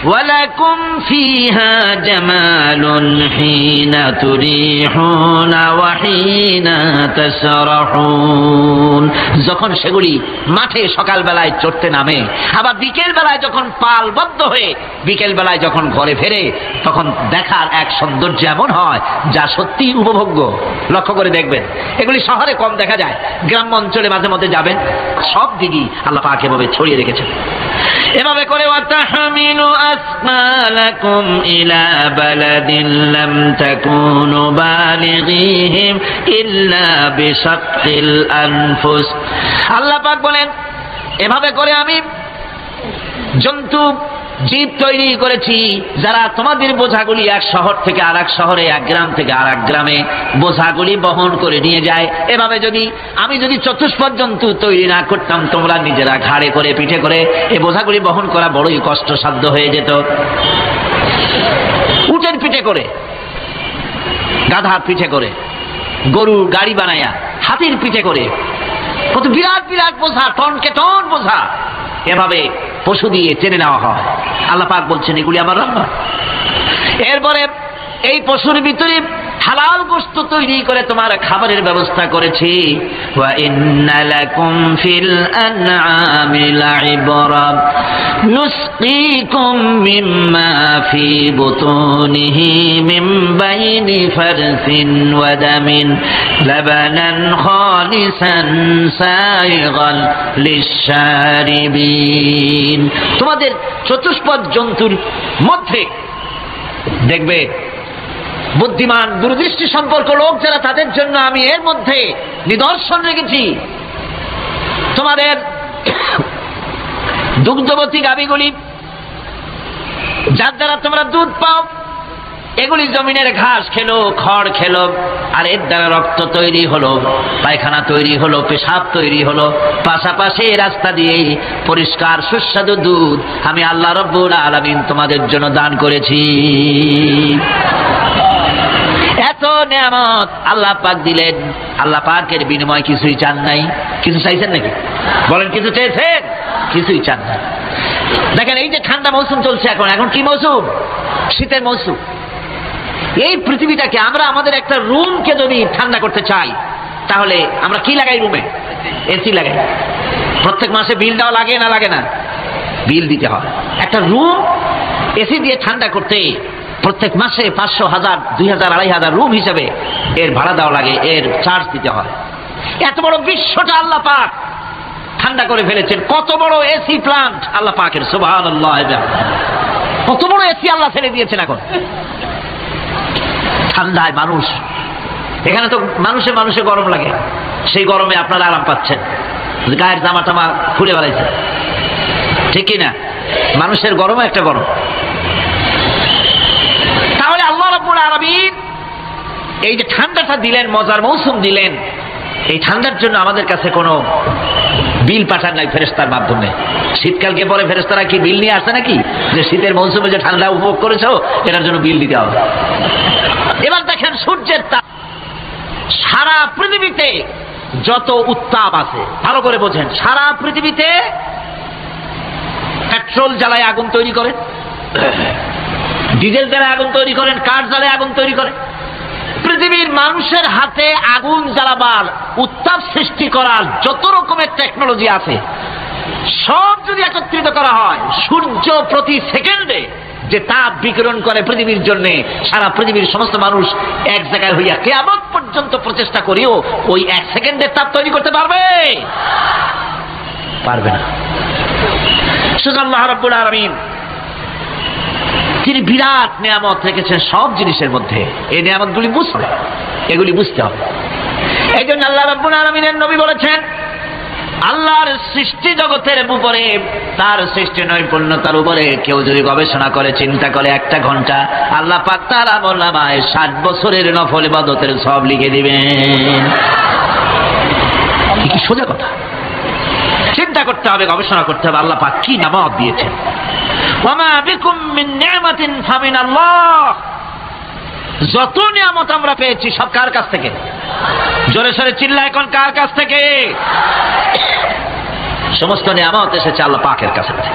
ওয়ালাকুম ফিহা জামালুন হিনা তুরিহুনা ওয়া হিনা তাসরাহুন, যখন সেগুলি মাঠে সকালবেলায় চড়তে নামে, আবার বিকেল বেলায় যখন পালবদ্ধ হয়ে বিকেল বেলায় যখন ঘরে ফেরে, তখন দেখার এক সৌন্দর্য এমন হয় যা সত্যি উপভোগ্য। লক্ষ্য করে দেখবেন, এগুলি শহরে কম দেখা যায়, গ্রাম্য অঞ্চলে মাঝে মধ্যে যাবেন, সব দিকই আল্লাহ পাক এভাবে ছড়িয়ে রেখেছেন। এভাবে করে ওয়াতাহমিলু আসমালাকুম ইলা বালাদিন লাম তাকুনু বালিগিহিম ইল্লা বিশাক্কিল আনফুস। আল্লাহ পাক বলেন এভাবে করে আমি জন্তু জীব তৈরি করেছি যারা তোমাদের বোঝাগুলি এক শহর থেকে আর এক শহরে, এক গ্রাম থেকে আর এক গ্রামে বোঝাগুলি বহন করে নিয়ে যায়। এভাবে আমি যদি চতুষ্পদ জন্তু তৈরি না করতাম, তোমরা নিজেরা ঘাড়ে করে পিঠে করে এই বোঝাগুলি বহন করা বড়ই কষ্টসাধ্য হয়ে যেত। উটের পিঠে করে, গাধার পিঠে করে, গরুর গাড়ি বানায়া, হাতির পিঠে করে, কত বিরাট বিরাট বোঝা, টনকে টন বোঝা এভাবে পশু দিয়ে টেনে নেওয়া হয়। আল্লাহ পাক বলছেন এগুলি আমার রান্না। এরপরে এই পশুর ভিতরে হালাল গোশত তৈরি করে তোমার খাবারের ব্যবস্থা করেছি। ওয়া ইন্না লাকুম ফিল আনআমি লাইবরা নুসকিকুম মিম্মা ফি বুতুনিহি মিন বাইনি ফারসিন ওয়া দামিন লাবানান খালিসান সাইগান লিশশারিবিন। তোমাদের চতুষ্পদ জন্তুর মধ্যে দেখবে বুদ্ধিমান দূরদৃষ্টি সম্পর্ক লোক যারা, তাদের জন্য আমি এর মধ্যে নিদর্শন রেখেছি। তোমাদের দুগ্ধবতী গাভীগুলি যার দ্বারা তোমরা দুধ পাও, এগুলি জমিনের ঘাস খেলো, খড় খেলো, আর এর দ্বারা রক্ত তৈরি হলো, পায়খানা তৈরি হলো, পেশাব তৈরি হলো, পাশাপাশি রাস্তা দিয়ে পরিষ্কার সুস্বাদু দুধ আমি আল্লাহ রাব্বুল আলামিন তোমাদের জন্য দান করেছি। এত নিয়ামত আল্লাহ পাক দিলেন, আল্লাহ পাকের বিনিময় কিছুই চান নাই। কিছু চাইছেন নাকি? বলেন কিছু চেয়েছেন? কিছুই চান না। দেখেন এই যে ঠান্ডা মৌসুম চলছে, এখন কি মৌসুম? শীতের মৌসুম। এই পৃথিবীটাকে আমরা আমাদের একটা রুমকে যদি ঠান্ডা করতে চাই, তাহলে আমরা কি লাগাই? রুমে এসি লাগাই। প্রত্যেক মাসে বিল দেওয়া লাগে না? লাগে না? বিল দিতে হয়। একটা রুম এসি দিয়ে ঠান্ডা করতে প্রত্যেক মাসে 500, 1000, 2000, 2500 রুম হিসেবে এর ভাড়া দেওয়া লাগে, এর চার্জ দিতে হয়। এত বড় বিশ্বটা আল্লাহ পাক ঠান্ডা করে ফেলেছেন। কত বড় এসি প্লান্ট আল্লাহ পাকের, সুবহানাল্লাহ। কত বড় এসি আল্লাহ ছেড়ে দিয়েছেন। এখন ঠান্ডায় মানুষ, এখানে তো মানুষে গরম লাগে, সেই গরমে আপনারা আরাম পাচ্ছেন, গায়ের জামা টামা খুলে বেড়াইছে, ঠিক কিনা? মানুষের গরমও একটা গরম। তাহলে আল্লাহ রাব্বুল আলামিন এই যে ঠান্ডাটা দিলেন, মজার মৌসুম দিলেন, এই ঠান্ডার জন্য আমাদের কাছে কোনো বিল পাঠান নাই ফেরেশতার মাধ্যমে। শীতকালকে পরে ফেরেশতারা কি বিল নিয়ে আসে নাকি, যে শীতের মৌসুমে যে ঠান্ডা উপভোগ করেছো এটার জন্য বিল দিতে হবে? এবার দেখেন সূর্যের তাপ, সারা পৃথিবীতে যত উত্তাপ আছে, ভালো করে বোঝেন, সারা পৃথিবীতে পেট্রোল জ্বালায় আগুন তৈরি করেন, ডিজেল জ্বালায় আগুন তৈরি করেন, কাঠ জ্বালায় আগুন তৈরি করেন। পৃথিবীর মানুষের হাতে আগুন জ্বালাবার, উত্তাপ সৃষ্টি করার যত রকমের টেকনোলজি আছে, সব যদি একত্রিত করা হয়, সূর্য প্রতি সেকেন্ডে যে তাপ বিকিরণ করে পৃথিবীর জন্য, সারা পৃথিবীর সমস্ত মানুষ এক জায়গায় হইয়া কিয়ামত পর্যন্ত প্রচেষ্টা করেও ওই 1 সেকেন্ডের তাপ তৈরি করতে পারবে? পারবে না। শুধু আল্লাহ রাব্বুল আলামিন তিনি বিরাট নিয়ামত রেখেছেন সব জিনিসের মধ্যে। এই নিয়ামতগুলি বুঝতে, এগুলি বুঝতে হবে। এই জন্য আল্লাহ রাব্বুল আলামিনের নবী বলেছেন, আল্লাহর সৃষ্টি জগতের উপরে, তার সৃষ্টি নৈপুণ্যতার উপরে কেউ যদি গবেষণা করে, চিন্তা করে 1 ঘন্টা, আল্লাহ পাক তার আমলনামায় 60 বছরের নফল ইবাদতের সব লিখে দিবেন। কি সোজা কথা। চিন্তা করতে হবে, গবেষণা করতে হবে আল্লাহ পাক কি নিয়ামত দিয়েছেন। ওয়ামা বিকুম মিন নি'মাতিন ফামিনাল্লাহ। যত নিয়ামত আমরা পেয়েছি সব কার কাছ থেকে? জোরে সোরে চিল্লায় কোন কার কাছ থেকে? সমস্ত নিয়ামত এসেছে আল্লাহ পাকের কাছ থেকে।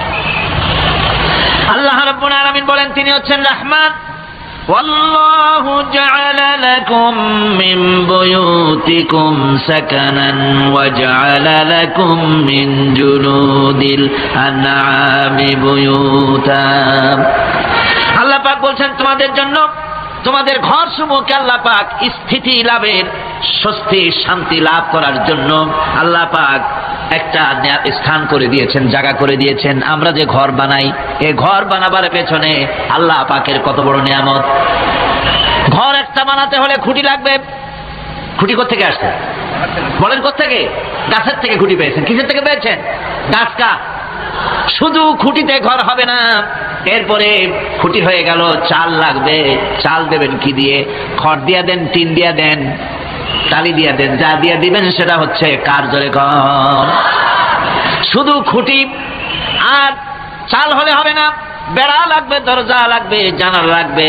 আল্লাহ রাব্বুল আলামিন বলেন তিনি হচ্ছেন রহমান। ওয়াল্লাহু জাআলা লাকুম মিন বুয়ুতিকুম সাকানান ওয়া জাআলা লাকুম মিন জুলুদিল আনআমি বুয়ুতা। আল্লাহ পাক বলছেন তোমাদের জন্য তোমাদের ঘর সমূহকে আল্লাহ পাক স্থিতি লাভের, স্বস্তি শান্তি লাভ করার জন্য আল্লাহ পাক একটা স্থান করে দিয়েছেন, জায়গা করে দিয়েছেন। আমরা যে ঘর বানাই, এই ঘর বানাবার পেছনে আল্লাহ পাকের কত বড় নিয়ামত। ঘর একটা বানাতে হলে খুঁটি লাগবে। খুঁটি কোত্থেকে আসছে বলেন? কোত্থেকে? গাছের থেকে খুঁটি পেয়েছেন। কিসের থেকে পেয়েছেন? গাছ কাঠ। শুধু খুঁটিতে ঘর হবে না, এরপরে খুঁটি হয়ে গেল, চাল লাগবে। চাল দেবেন কি দিয়ে? খড় দিয়া দেন, টিন দিয়া দেন, টালি দিয়া দেন, যা দিয়া দিবেন সেটা হচ্ছে কার জোরে কর। শুধু খুঁটি আর চাল হলে হবে না, বেড়া লাগবে, দরজা লাগবে, জানালা লাগবে,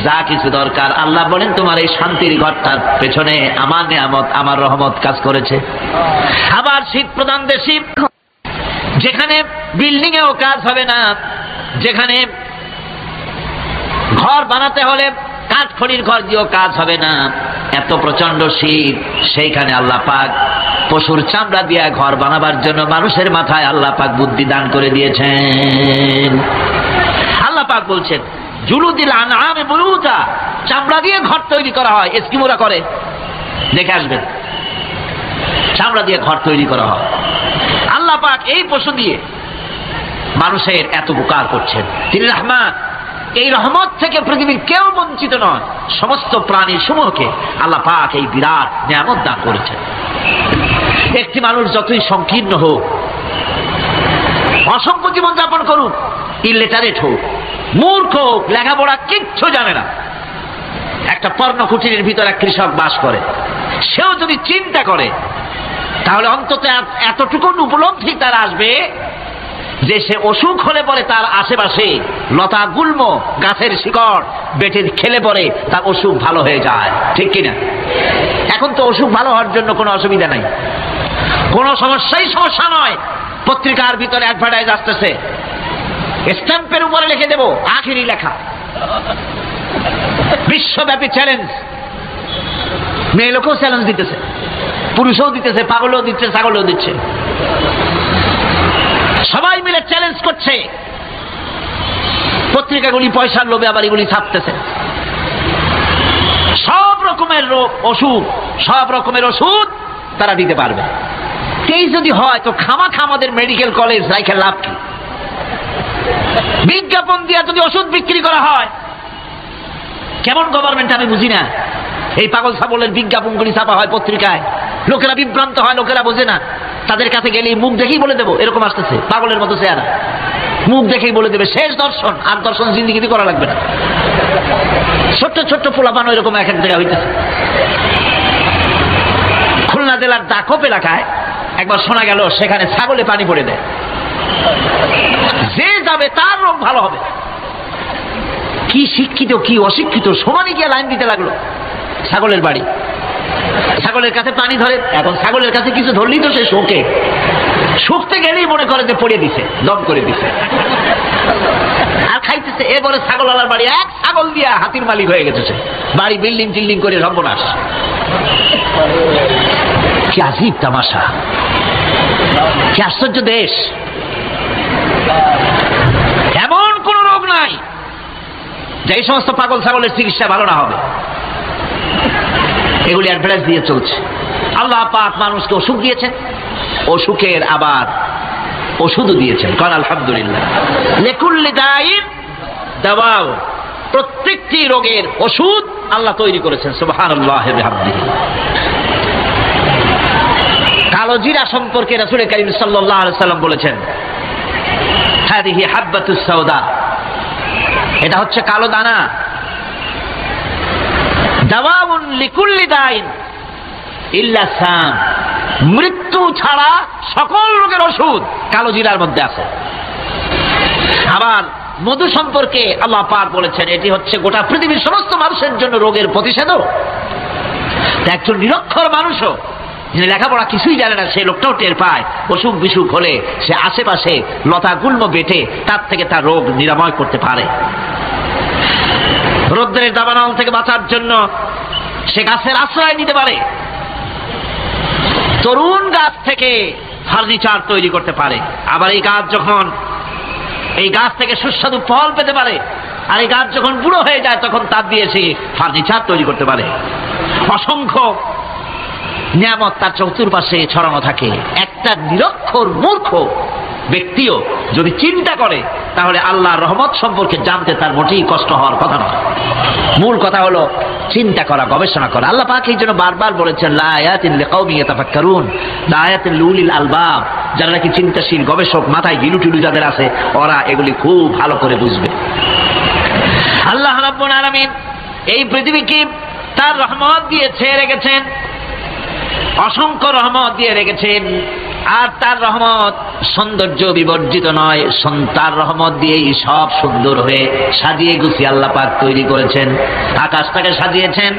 যা কিছু দরকার। আল্লাহ বলেন তোমার এই শান্তির ঘরটার পেছনে আমার নিয়ামত, আমার রহমত কাজ করেছে। আবার শীত প্রধান দেশে যেখানে বিল্ডিং এও কাজ হবে না, যেখানে ঘর বানাতে হলে কাঠখড়ির ঘর দিয়েও কাজ হবে না, এত প্রচন্ড শীত, সেইখানে আল্লাহ পাক পশুর চামড়া দিয়ে ঘর বানাবার জন্য মানুষের মাথায় আল্লাহ পাক বুদ্ধি দান করে দিয়েছেন। আল্লাহ পাক বলছেন জুলুদিল আনআমি বুয়ুতা, চামড়া দিয়ে ঘর তৈরি করা হয়। এস্কিমোরা করে, দেখে আসবেন, চামড়া দিয়ে ঘর তৈরি করা হয়। আল্লাহ পাক এই পশু দিয়ে মানুষের এত উপকার করছেন। তিনি রহমান। এই রহমত থেকে পৃথিবীর কেউ বঞ্চিত নয়। সমস্ত প্রাণী সমূহকে আল্লাহ পাক এই বিরাট নিয়ামত দান করেছেন। একটি মানুষ যতই সংকীর্ণ হোক, অসভ্য জীবন যাপন করুক, ইলিটারেট হোক, মূর্খ হোক, লেখাপড়া কিচ্ছু জানে না, একটা পর্ণকুটিরের ভিতরে এক কৃষক বাস করে, সেও যদি চিন্তা করে তাহলে অন্তত এতটুকু উপলব্ধি তার আসবে যে সে অসুখ হলে পরে তার আশেপাশে লতা গুল্ম, গাছের শিকড় বেটে খেলে পরে তার অসুখ ভালো হয়ে যায়। ঠিক কিনা? এখন তো অসুখ ভালো হওয়ার জন্য কোনো অসুবিধা নাই, কোনো সমস্যা নয়। পত্রিকার ভিতরে অ্যাডভার্টাইজ আসতেছে, স্ট্যাম্পের উপরে লিখে দেব আখেরি লেখা, বিশ্বব্যাপী চ্যালেঞ্জ। মেয়ে লোকেও চ্যালেঞ্জ দিতেছে, পুরুষও দিতেছে, পাগলও দিচ্ছে, ছাগলও দিচ্ছে, সবাই মিলে চ্যালেঞ্জ করছে। পত্রিকাগুলি পয়সার লোভে আবার এগুলি ছাপতেছে। সব রকমের অসুখ, সব রকমের ওষুধ তারা দিতে পারবে। এই যদি হয় তো খামাখা আমাদের মেডিকেল কলেজ রাইখে লাভ কি? বিজ্ঞাপন দিয়ে যদি ওষুধ বিক্রি করা হয়, কেমন গভর্নমেন্ট আমি বুঝি না। এই পাগল ছাগলের বিজ্ঞাপনগুলি ছাপা হয় পত্রিকায়, লোকেরা বিভ্রান্ত হয়, লোকেরা বোঝে না। তাদের কাছে গেলে মুখ দেখেই বলে দেবো এরকম আসতেছে, পাগলের মতো চেহারা, মুখ দেখেই বলে দেবে শেষ দর্শন। আর দর্শন জিন্দিগিতে করা লাগবে না। ছোট্ট ছোট্ট পোলাপানো এরকম এক এক জায়গায় হইতেছে। খুলনা জেলার দাকপ এলাকায় একবার শোনা গেল সেখানে ছাগলে পানি পড়ে দেয়, যে যাবে তার রোগ ভালো হবে। কি শিক্ষিত কি অশিক্ষিত সমানে গিয়ে লাইন দিতে লাগলো। ছাগলের বাড়ি, ছাগলের কাছে পানি ধরে, এখন ছাগলের কাছে কিছু ধরলেই তো সে শোকে, শুকতে গেলেই মনে করে যে পড়ে দিছে, দম করে দিছে, আর খাইতেছে। এবারে ছাগলওয়ালার বাড়ি এক ছাগল দিয়া হাতির মালিক হয়ে গেছে সে, বাড়ি বিল্ডিং টিল্ডিং করে সর্বনাশ। কি আজীব তামাশা, কি আশ্চর্য দেশ। এমন কোন রোগ নাই যে এই সমস্ত পাগল ছাগলের চিকিৎসা ভালো না হবে। এগুলি অ্যাডভার্টাইজ দিয়ে চলছে। আল্লাহ পাক মানুষকে অসুখ দিয়েছেন, অসুখের আবার ওষুধও দিয়েছেন। কারণ আলহামদুলিল্লাহ লিকুল্লি দাইন দাওয়াও, প্রত্যেকটি রোগের ওষুধ আল্লাহ তৈরি করেছেন। সুবহানাল্লাহি ওয়া বিহামদিহি। কালো জিরা সম্পর্কে রাসূল কারীম সাল্লাল্লাহু আলাইহি ওয়াসাল্লাম বলেছেন, হাদিহি হাব্বাতুস সাওদা, এটা হচ্ছে কালো দানা। দাওয়াউন লিকুল্লি দাইন ইল্লা সাম, মৃত্যু ছাড়া সকল রোগের ওষুধ কালো জিরার মধ্যে আছে। আবার মধু সম্পর্কে আল্লাহ পাক বলেছেন এটি হচ্ছে গোটা পৃথিবীর সমস্ত মানুষের জন্য রোগের প্রতিষেধক। একজন নিরক্ষর মানুষও যিনি লেখাপড়া কিছুই জানে না সেই লোকটাও টের পায় অসুখ বিসুখ হলে সে আশেপাশে লতা গুল্ম বেটে তার থেকে তার রোগ নিরাময় করতে পারে। রৌদ্রের দাবানল থেকে বাঁচার জন্য সে গাছের আশ্রয় নিতে পারে। তরুণ গাছ থেকে ফার্নিচার তৈরি করতে পারে। আবার এই গাছ থেকে সুস্বাদু ফল পেতে পারে। আর এই গাছ যখন বুড়ো হয়ে যায় তখন তার দিয়ে সে ফার্নিচার তৈরি করতে পারে। অসংখ্য নিয়ামত তার চতুর্পাশে ছড়ানো থাকে। একটা নিরক্ষর মূর্খ ব্যক্তিও যদি চিন্তা করে তাহলে আল্লাহর রহমত সম্পর্কে জানতে তার মোটেই কষ্ট হওয়ার কথা নয়। মূল কথা হলো চিন্তা করা, গবেষণা করা। আল্লাহ পাক এই জন্য বারবার বলেছেন লা আয়াতিন লিকাউমিন ইয়াতাফাক্কারুন, লা আয়াতিন লিউলিল আলবাব। যারা নাকি চিন্তাশীল গবেষক, মাথায় গিলুটিলু যাদের আছে, ওরা এগুলি খুব ভালো করে বুঝবে। আল্লাহ রাব্বুল আলামিন এই পৃথিবীকে তার রহমত দিয়ে ছেয়ে রেখেছেন, অসংখ্য রহমত দিয়ে রেখেছেন। আর তার রহমত সৌন্দর্য বিবর্জিত নয়, তার রহমত দিয়েই সব সুন্দর হয়ে সাজিয়ে গুছিয়ে আল্লাহ পাক তৈরি করেছেন। আকাশটাকে সাজিয়েছেন।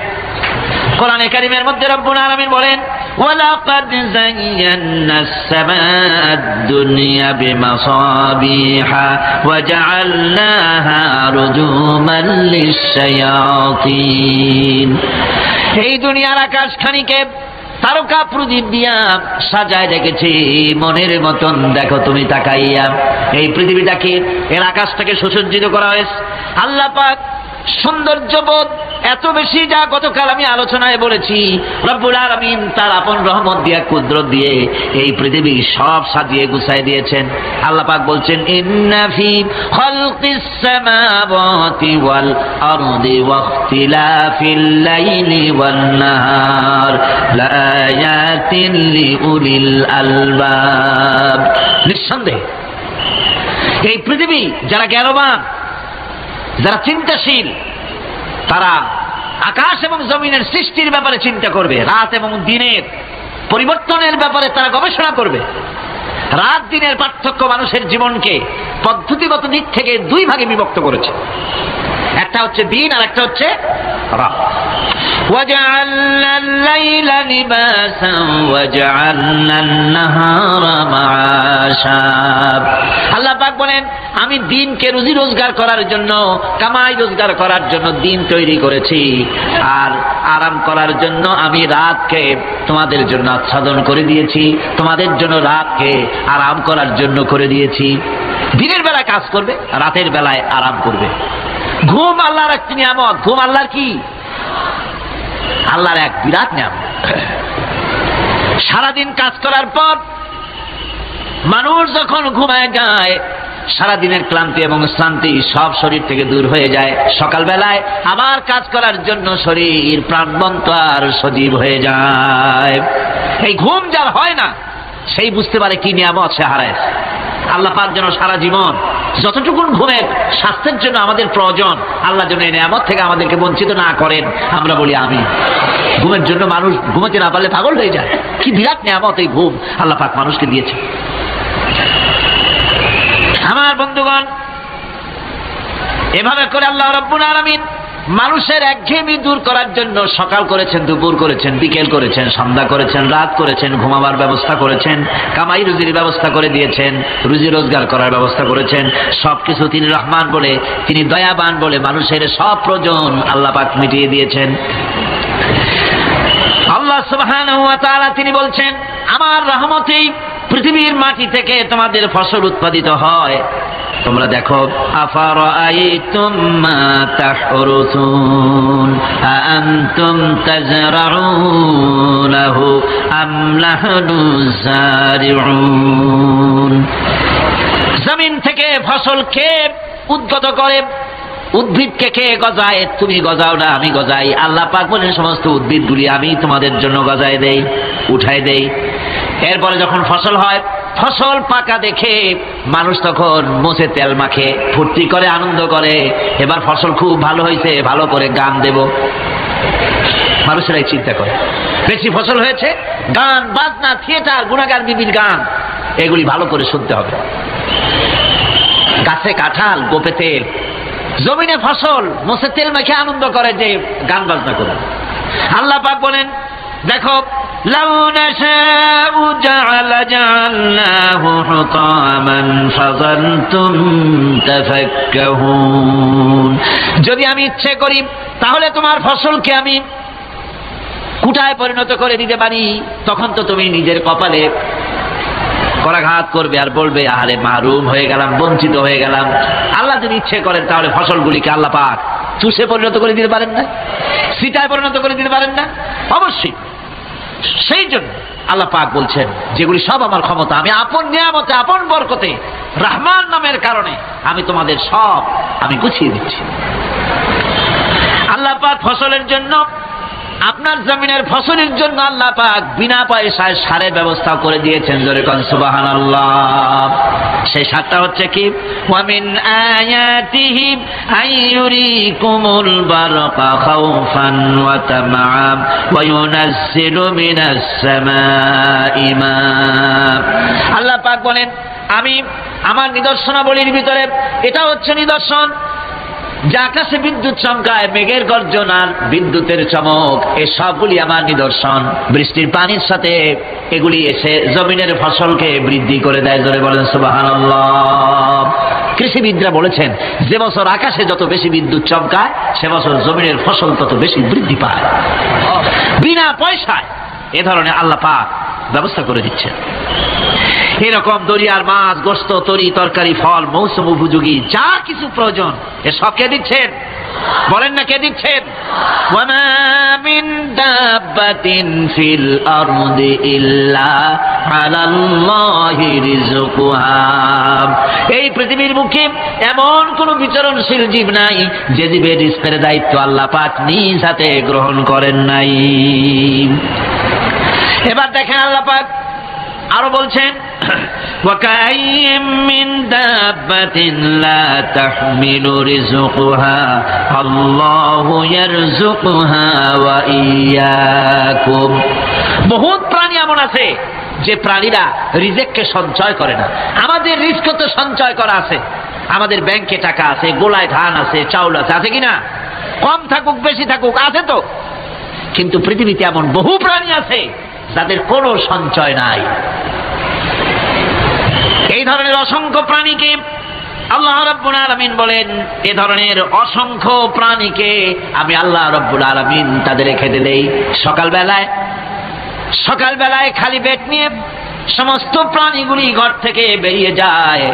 কোরআনে কারীমের মধ্যে রব্বুল আলামিন বলেন ওয়ালাকাদ যায়্যানাস সামাআদ দুনিয়া বিমাসাবিহা ওয়া জাআলনাহা রুজুমান লিশ-শায়াতিন। এই দুনিয়ার আকাশখানিকে তারকা প্রদীপ দিয়া সাজায় রেখেছে মনের মতন। দেখো তুমি তাকাইয়া এই পৃথিবীটাকে, এর আকাশটাকে সুসজ্জিত করা হয়েছে। আল্লাহ পাক সৌন্দর্যবোধ এত বেশি, যা গতকাল আমি আলোচনায় বলেছি, রব্বুল আলামিন তার আপন রহমত দিয়া, কুদরত দিয়ে এই পৃথিবী সব সাজিয়ে গুছায় দিয়েছেন। আল্লাহ পাক বলছেন ইন্না ফি খালকিস সামাওয়াতি ওয়াল আরদি ওয়াখতিলাফিল লাইলি ওয়ান নাহার লাআয়াতিন লিউলিল আলবাব। নিঃসন্দেহে এই পৃথিবী যারা জ্ঞানবান, যারা চিন্তাশীল, তারা আকাশ এবং জমিনের সৃষ্টির ব্যাপারে চিন্তা করবে। রাত এবং দিনের পরিবর্তনের ব্যাপারে তারা গবেষণা করবে। রাত দিনের পার্থক্য মানুষের জীবনকে পদ্ধতিগত দিক থেকে দুই ভাগে বিভক্ত করেছে। একটা হচ্ছে দিন আর একটা হচ্ছে রাত। وَجَعَلْنَا اللَّيْلَ لِبَاسًا وَجَعَلْنَا النَّهَارَ مَعَاشًا। আল্লাহ পাক বলেন আমি দিনকে রুজি রোজগার করার জন্য, কামাই রোজগার করার জন্য দিন তৈরি করেছি, আর আরাম করার জন্য আমি রাতকে তোমাদের জন্য আচ্ছাদন করে দিয়েছি, তোমাদের জন্য রাতকে আরাম করার জন্য করে দিয়েছি। দিনের বেলায় কাজ করবে, রাতের বেলায় আরাম করবে। ঘুম আল্লাহর একটি নিয়ামত। ঘুম আল্লাহর কি? আল্লাহর এক বিরাট নিয়ামত। সারাদিন কাজ করার পর মানুষ যখন ঘুমায় যায়, সারাদিনের ক্লান্তি এবং শ্রান্তি সব শরীর থেকে দূর হয়ে যায়। সকালবেলায় আবার কাজ করার জন্য শরীর প্রাণবন্ত আর সজীব হয়ে যায়। এই ঘুম যার হয় না, সেই বুঝতে পারে কি নিয়ামত সে হারায়। আল্লাহ পাক যেন সারা জীবন যতটুকু ঘুমের স্বাস্থ্যের জন্য আমাদের প্রয়োজন, আল্লাহ যেন এই নিয়ামত থেকে আমাদেরকে বঞ্চিত না করেন। আমরা বলি আমি। ঘুমের জন্য মানুষ ঘুমাতে না পারলে পাগল হয়ে যায়। কি বিরাট নিয়ামত এই ঘুম আল্লাহ পাক মানুষকে দিয়েছে। আমার বন্ধুগণ, এভাবে করে আল্লাহ রাব্বুল আলামিন মানুষের একঘেয়েমি দূর করার জন্য সকাল করেছেন, দুপুর করেছেন, বিকেল করেছেন, সন্ধ্যা করেছেন, রাত করেছেন, ঘুমাবার ব্যবস্থা করেছেন, কামাই রুজির ব্যবস্থা করে দিয়েছেন, রুজি রোজগার করার ব্যবস্থা করেছেন। সবকিছু তিনি রহমান বলে, তিনি দয়াবান বলে মানুষের সব প্রয়োজন আল্লাহ পাক মিটিয়ে দিয়েছেন। আল্লাহ সুবহানাহু ওয়া তাআলা তিনি বলছেন আমার রহমতেই পৃথিবীর মাটি থেকে তোমাদের ফসল উৎপাদিত হয়। তোমরা দেখো আফারাআইতুম মা তাহরুসুন আআনতুম তাজরাউনাহু আম নাহনু যারিউন। জমিন থেকে ফসল কে উদ্গত করে? উদ্ভিদকে কে গজায়? তুমি গজাও না, আমি গজাই। আল্লাহ পাক বলেন সমস্ত উদ্ভিদগুলি আমি তোমাদের জন্য গজায় দেই, উঠাই দেই। এরপরে যখন ফসল হয়, ফসল পাকা দেখে মানুষ তখন মুখে তেল মাখে, ফুর্তি করে, আনন্দ করে। এবার ফসল খুব ভালো হয়েছে, ভালো করে গান দেব। মানুষেরাই চিন্তা করে বেশি ফসল হয়েছে, গান বাজনা, থিয়েটার, গুণাগান, বিবির গান, এগুলি ভালো করে শুনতে হবে। গাছে কাঁঠাল, গোপে তেল, জমিনে ফসল, মুখে তেল মেখে আনন্দ করে যে গান বাজনা করে। আল্লাহ পাক বলেন দেখো লাউ নাশাউ জা'alনাহু হুতামান ফাযালতুম তাফাক্কাহুন। যদি আমি ইচ্ছে করি তাহলে তোমার ফসলকে আমি কুটায় পরিণত করে দিতে পারি, তখন তো তুমি নিজের কপালে করাঘাত করবে আর বলবে আহারে মাহরুম হয়ে গেলাম, বঞ্চিত হয়ে গেলাম। আল্লাহ যদি ইচ্ছে করেন তাহলে ফসলগুলিকে আল্লাহ পাক চুষে পরিণত করে দিতে পারেন না, সিটায় পরিণত করে দিতে পারেন না? অবশ্যই। সেই জন্য আল্লাহ পাক বলছেন যেগুলি সব আমার ক্ষমতা, আমি আপন নিয়ামতে, আপন বরকতে, রহমান নামের কারণে আমি তোমাদের সব আমি গুছিয়ে দিচ্ছি। আল্লাহ পাক ফসলের জন্য, আপনার জমিনের ফসলের জন্য আল্লাহ পাক বিনা পয়সায় সারের ব্যবস্থা করে দিয়েছেন। জোরে কোন সুবহানাল্লাহ। সেই সারটা হচ্ছে কি? ওয়া মিন আয়াতিহি আইয়ুরিকুমুল বারকা খাউফান ওয়া তামাআম ওয়া ইউনাজ্জিলু মিনাস সামাই মা। আল্লাহ পাক বলেন আমি আমার নিদর্শনাবলীর ভিতরে এটা হচ্ছে নিদর্শন যে আকাশে বিদ্যুৎ চমকায়, মেঘের গর্জন আর বিদ্যুতের চমক, এই সবগুলি আমার নিদর্শন। বৃষ্টির পানির সাথে এগুলি এসে জমিনের ফসলকে বৃদ্ধি করে দেয়। জোরে বলেন সুবহানাল্লাহ। কৃষিবিদরা বলেছেন যে বছর আকাশে যত বেশি বিদ্যুৎ চমকায় সে বছর জমিনের ফসল তত বেশি বৃদ্ধি পায়। বিনা পয়সায় এ ধরনের আল্লাহ পাক ব্যবস্থা করে দিচ্ছেন। এরকম দরিয়ার মাছ, গোশত, তরি, তরকারি, ফল, মৌসুম উপযোগী যা কিছু প্রয়োজন এ সব কে দিচ্ছেন? বলেন না কে দিচ্ছেন? ওয়া মা মিন দাব্বাতিন ফিল আরদি ইল্লা আলাল্লাহি রিজকুহা। এই পৃথিবীর বুকে এমন কোন বিচরণশীল জীব নাই যে জীবের রিজকের দায়িত্ব আল্লাহ পাক নিজ হাতে গ্রহণ করেন নাই। এবার দেখেন আল্লাহ পাক আরো বলছেন ওয়াকাইয়্যিম মিন দাব্বাতিন লা তাহমিলু রিজকুহা আল্লাহু ইয়ারযুকুহা ওয়া ইয়্যাকুম। বহুত প্রাণী এমন আছে যে প্রাণীরা রিজেককে সঞ্চয় করে না। আমাদের রিজক তো সঞ্চয় করা আছে, আমাদের ব্যাংকে টাকা আছে, গোলায় ধান আছে, চাউল আছে, আছে কিনা? কম থাকুক বেশি থাকুক আছে তো। কিন্তু পৃথিবীতে এমন বহু প্রাণী আছে যাদের কোনো সঞ্চয় নাই। এই ধরনের অসংখ্য প্রাণীকে আল্লাহ রাব্বুল আলামিন বলেন, এ ধরনের অসংখ্য প্রাণীকে আমি আল্লাহ রাব্বুল আলামিন তাদের খেতে দেই। সকালবেলায় খালি পেট নিয়ে সমস্ত প্রাণীগুলি ঘর থেকে বেরিয়ে যায়,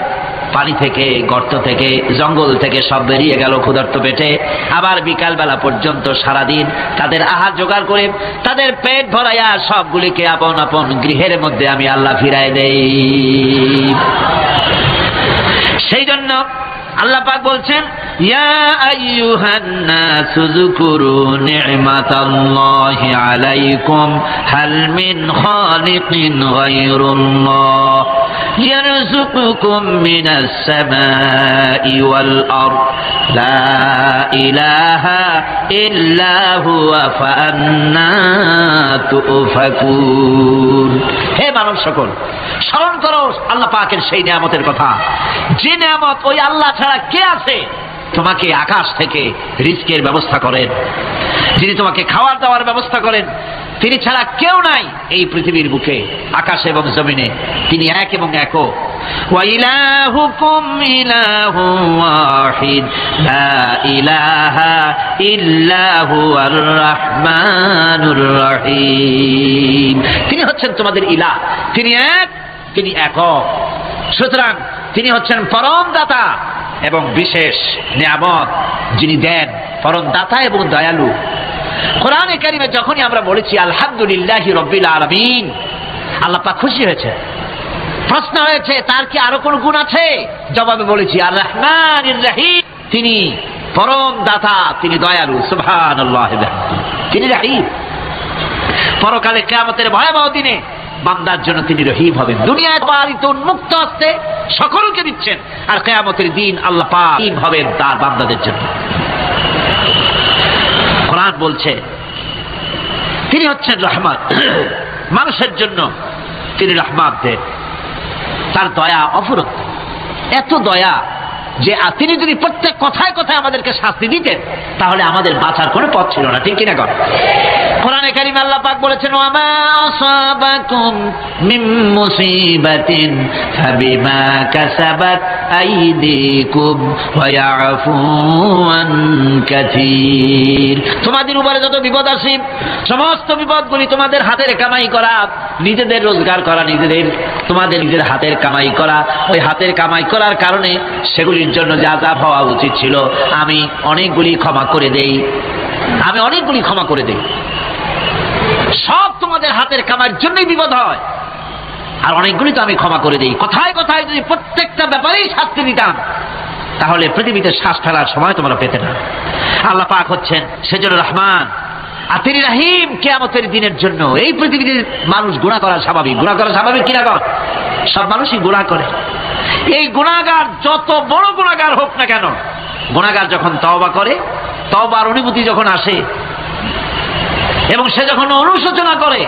পানি থেকে, গর্ত থেকে, জঙ্গল থেকে সব বেরিয়ে গেল ক্ষুধার্ত পেটে। আবার বিকাল বেলা পর্যন্ত সারাদিন তাদের আহার জোগাড় করে তাদের পেট ভরাইয়া সবগুলিকে আপন আপন গৃহের মধ্যে আমি আল্লাহ ফিরায় দেই। সেই জন্য আল্লাহ পাক বলছেন ইয়া আইয়ুহান নাসু যুকুরু নি'মাতাল্লাহি আলাইকুম হাল মিন খালিকিন গায়রুল্লাহ ইয়ারযুকুকুম মিনাস সামাই ওয়াল আরদ লা ইলাহা ইল্লা হুয়া ফাআন্না তুফাকুন। হে মানব সকল, স্মরণ করো আল্লাহ পাকের সেই নিয়ামতের কথা, যে নিয়ামত ওই আল্লাহ ছাড়া কে আছে? তোমাকে আকাশ থেকে রিজকের ব্যবস্থা করেন, যিনি তোমাকে খাওয়ার দাওয়ার ব্যবস্থা করেন, তিনি ছাড়া কেউ নাই এই পৃথিবীর বুকে, আকাশ এবং জমিনে। তিনি এক এবং একক। ওয়া ইলাহুকুম ইলাহুন ওয়াহিদ লা ইলাহা ইল্লা হুয়ার রাহমানুর রহিম। তিনি হচ্ছেন তোমাদের ইলাহ, তিনি এক, তিনি একক। সুতরাং তিনি হচ্ছেন পরম দাতা এবং বিশেষ নিয়ামত যিনি দেন, পরম দাতা এবং দয়ালু। কোরআনে কারিমে যখনই আমরা বলেছি আলহামদুলিল্লাহি রাব্বিল আলামিন, আল্লাহ পাক খুশি হয়েছে। প্রশ্ন হয়েছে তার কি আরো কোন গুণ আছে? জবাবে বলেছি আর রহমানির রহিম, তিনি পরম দাতা, তিনি দয়ালু। সুবহানাল্লাহ, তিনি রহিম। পরকালে কিয়ামতের ভয়াবহ দিনে বান্দার জন্য তিনি রহিম হবেন। দুনিয়ায় পালিত উন্মুক্ত হচ্ছে সকলকে দিচ্ছেন, আর কিয়ামতের দিন আল্লাহ পাক রহিম হবেন তার বান্দাদের জন্য। কোরআন বলছে তিনি হচ্ছেন রহমত, মানুষের জন্য তিনি রহমত দেন। তার দয়া অফুরন্ত, এত দয়া যে তিনি যদি প্রত্যেক কথায় কথায় আমাদেরকে শাস্তি দিতেন তাহলে আমাদের বাঁচার কোনো পথ ছিল না, ঠিক কিনা কর? কোরআনে কারিমে আল্লাহ পাক বলেছেন, ওয়ামা আসাবাকুম মিন মুসিবাতিন ফাবিমা কাসাবাত আইদিকুম ওয়া ইয়াফু আন কাসীর। তোমাদের উপরে যত বিপদ আসে সমস্ত বিপদগুলি তোমাদের হাতের কামাই করা, নিজেদের রোজগার করা, তোমাদের নিজের হাতের কামাই করা। ওই হাতের কামাই করার কারণে সেগুলির জন্য যা যা হওয়া উচিত ছিল আমি অনেকগুলি ক্ষমা করে দেই, সব তোমাদের হাতের কামাইয়ের জন্যই বিপদ হয়, আর অনেকগুলি তো আমি ক্ষমা করে দেই। কথায় কথায় যদি প্রত্যেকটা ব্যাপারেই শাস্তি দিতাম তাহলে পৃথিবীতে শ্বাস ফেলার সময় তোমরা পেতে না। আল্লাহ পাক হচ্ছেন সেজন্য রহমান আর তিনি রহিম। কিয়ামতের দিনের জন্য এই পৃথিবীতে মানুষ গুনাহ করা স্বাভাবিক, কিনা কর? সব মানুষই গুনাহ করে। এই গুনাহগার যত বড় গুনাহগার হোক না কেন, গুনাহগার যখন তওবা করে, তওবার অনুভূতি যখন আসে এবং সে যখন অনুশোচনা করে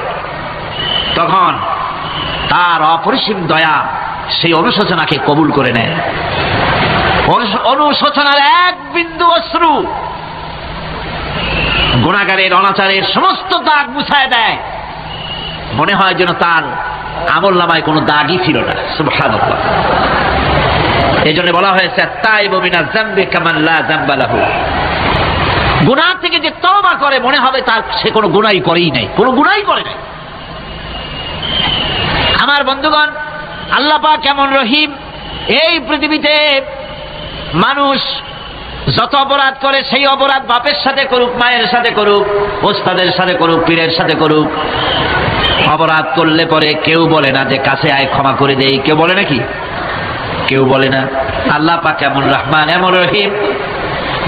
তখন তার অপরিসীম দয়া সেই অনুশোচনাকে কবুল করে নেয়। অনুশোচনার এক বিন্দু অশ্রু গুনাহগারের অনাচারের সমস্ত দাগ মুছায় দেয়, মনে হয় যেন তার আমলনামায় কোনো দাগই ছিল না। সুবহানাল্লাহ। এই জন্য বলা হয়েছে তাইবু মিনাজ যামবি কামান লা যামবা লাহু। গুনাহ থেকে যে তওবা করে মনে হবে তার সে কোনো গুনাহই করেই নাই, আমার বন্ধুগণ, আল্লাহ পাক কেমন রহিম। এই পৃথিবীতে মানুষ যত অপরাধ করে সেই অপরাধ বাপের সাথে করুক, মায়ের সাথে করুক, ওস্তাদের সাথে করুক, পীরের সাথে করুক, অপরাধ করলে পরে কেউ বলে না যে কাছে আয় ক্ষমা করে দেই, কেউ বলে নাকি? কেউ বলে না। আল্লাহ পাক এমন রহমান, এমন রহিম।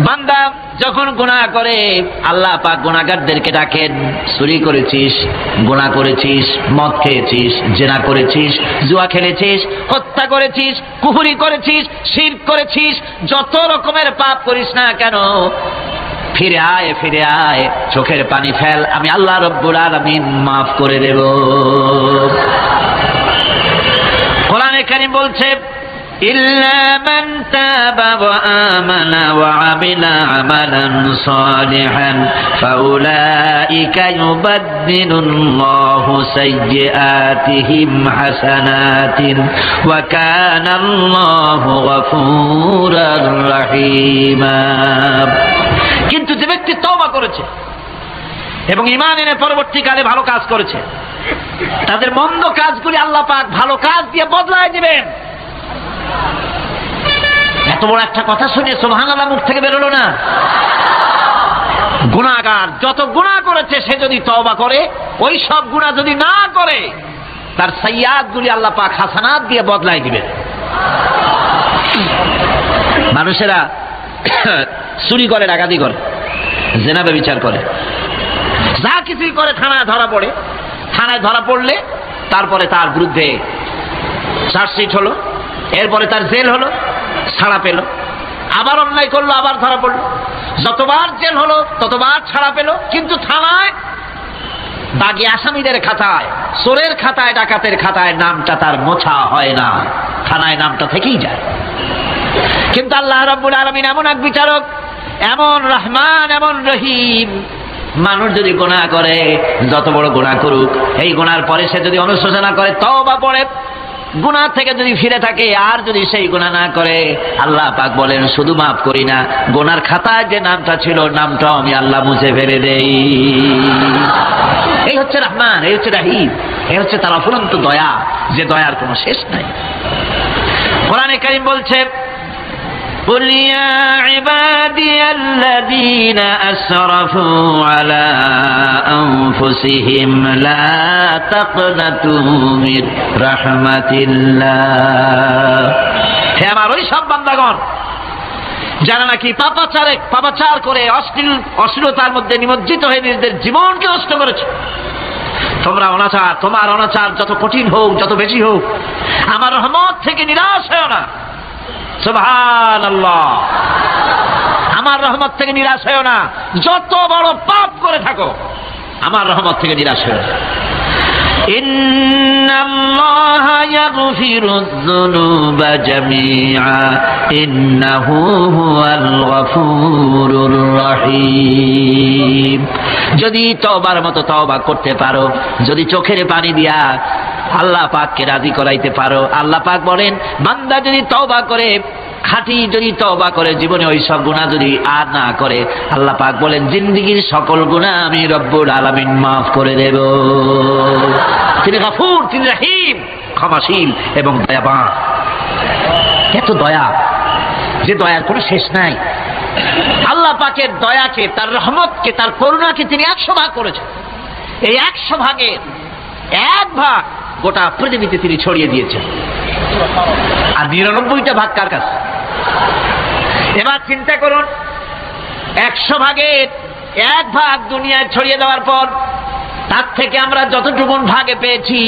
বান্দা যখন গুনাহ করে আল্লাহ পাক গুনাহগারদেরকে ডাকেন, চুরি করেছিস, গুনাহ করেছিস, মদ খেয়েছিস, জিনা করেছিস, জুয়া খেলেছিস, হত্যা করেছিস, কুফরি করেছিস, শিরক করেছিস, যত রকমের পাপ করিস না কেন ফিরে আয়, চোখের পানি ফেল, আমি আল্লাহ রব্বুল আলামিন মাফ করে দেব। কোরআনে কারীম বলছে, ইল্লা মান তাবা ওয়া আমানা ওয়া আমিলা আমালান সালিহান ফাউলাইকা ইউবাদদিলুল্লাহু সাইয়্যাতিহিম হাসানাতিন ওয়া কানাল্লাহু গফুরার রহিমা। কিন্তু যে ব্যক্তি তওবা করেছে এবং ঈমান এনে পরবর্তীকালে ভালো কাজ করেছে, তাদের মন্দ কাজগুলি আল্লাহ পাক ভালো কাজ দিয়ে বদলায় দিবেন। এত বড় একটা কথা শুনে সুবহানাল্লাহ মুখ থেকে বেরোলো না? গুনাহগার যত গুনাহ করেছে সে যদি তওবা করে, ওই সব গুনাহ যদি না করে, তার সাইয়্যাতগুলি আল্লাহ পাক হাসানাত দিয়ে বদলায় দিবেন। মানুষেরা চুরি করে, ডাকাতি করে, জিনা ব্যভিচার করে, যা কিছুই করে থানায় ধরা পড়ে। থানায় ধরা পড়লে তারপরে তার বিরুদ্ধে চার্জশিট হলো, এরপরে তার জেল হলো, ছাড়া পেল, আবার অন্যায় করলো, আবার ধরা পড়লো, যতবার জেল হলো ততবার ছাড়া পেল, কিন্তু থানায় দাগী আসামিদের খাতায়, চোরের খাতায়, ডাকাতের খাতায় নামটা তার মোছা হয় না, থানায় নামটা থেকেই যায়। কিন্তু আল্লাহ রাব্বুল আলামিন এমন এক বিচারক, এমন রহমান, এমন রহিম। মানুষ যদি গুনাহ করে, যত বড় গুনাহ করুক, এই গুনার পরে সে যদি অনুশোচনা করে, তওবা পড়ে, গুনাহ থেকে যদি ফিরে থাকে, আর যদি সেই গুনাহ না করে, আল্লাহ পাক বলেন শুধু মাফ করি না, গুনার খাতায় যে নামটা ছিল নামটাও আমি আল্লাহ মুছে ফেলে দেই। এই হচ্ছে রহমান, এই হচ্ছে রহিম, এই হচ্ছে তার অফুরন্ত দয়া, যে দয়ার কোনো শেষ নাই। কোরআনে কারীম বলছে, قل يا عبادي الذين أسرفوا على أنفسهم لا تقنطوا من رحمة الله। হে আমার ওই সব বান্দাগণ যারা নাকি পাপাচার করে অশ্লীলতার মধ্যে নিমজ্জিত হয়ে নিজেদের জীবনকে নষ্ট করেছে, তোমার অনাচার যত কঠিন হোক, যত বেশি হোক, আমার রহমত থেকে নিরাশ হয় না। সুবহানাল্লাহ। আমার রহমত থেকে নিরাশ হয় না। যত বড় পাপ করে থাকো, আমার রহমত থেকে নিরাশ হয় না। ইন্নাল্লাহা ইয়াগফিরুয যুনুবা জামিআ ইন্নাহু হুয়াল গফুরুর রহিম। যদি তওবার মতো তওবা করতে পারো, যদি চোখের পানি দিয়া আল্লাহ পাককে রাজি করাইতে পারো, আল্লাহ পাক বলেন বান্দা যদি তওবা করে, খাঁটি যদি তওবা করে, জীবনে ওই সব গুনাহ যদি আর না করে, আল্লাহ পাক বলেন জিন্দেগীর সকল গুনাহ আমি রব্বুল আলামিন মাফ করে দেব। তিনি গফুর, তিনি রহিম, ক্ষমাশীল এবং দয়াবান। এত দয়া, যে দয়ার কোনো শেষ নাই। আল্লাহ পাকের দয়াকে, তার রহমতকে, তার করুণাকে তিনি 100 ভাগ করেছেন। এই 100 ভাগের 1 ভাগ গোটা পৃথিবীতে তিনি ছড়িয়ে দিয়েছেন, আর 99টা ভাগ কার কাছে? এবার চিন্তা করুন, 100 ভাগের 1 ভাগ দুনিয়ায় ছড়িয়ে দেওয়ার পর তার থেকে আমরা যতটুকুন ভাগে পেয়েছি,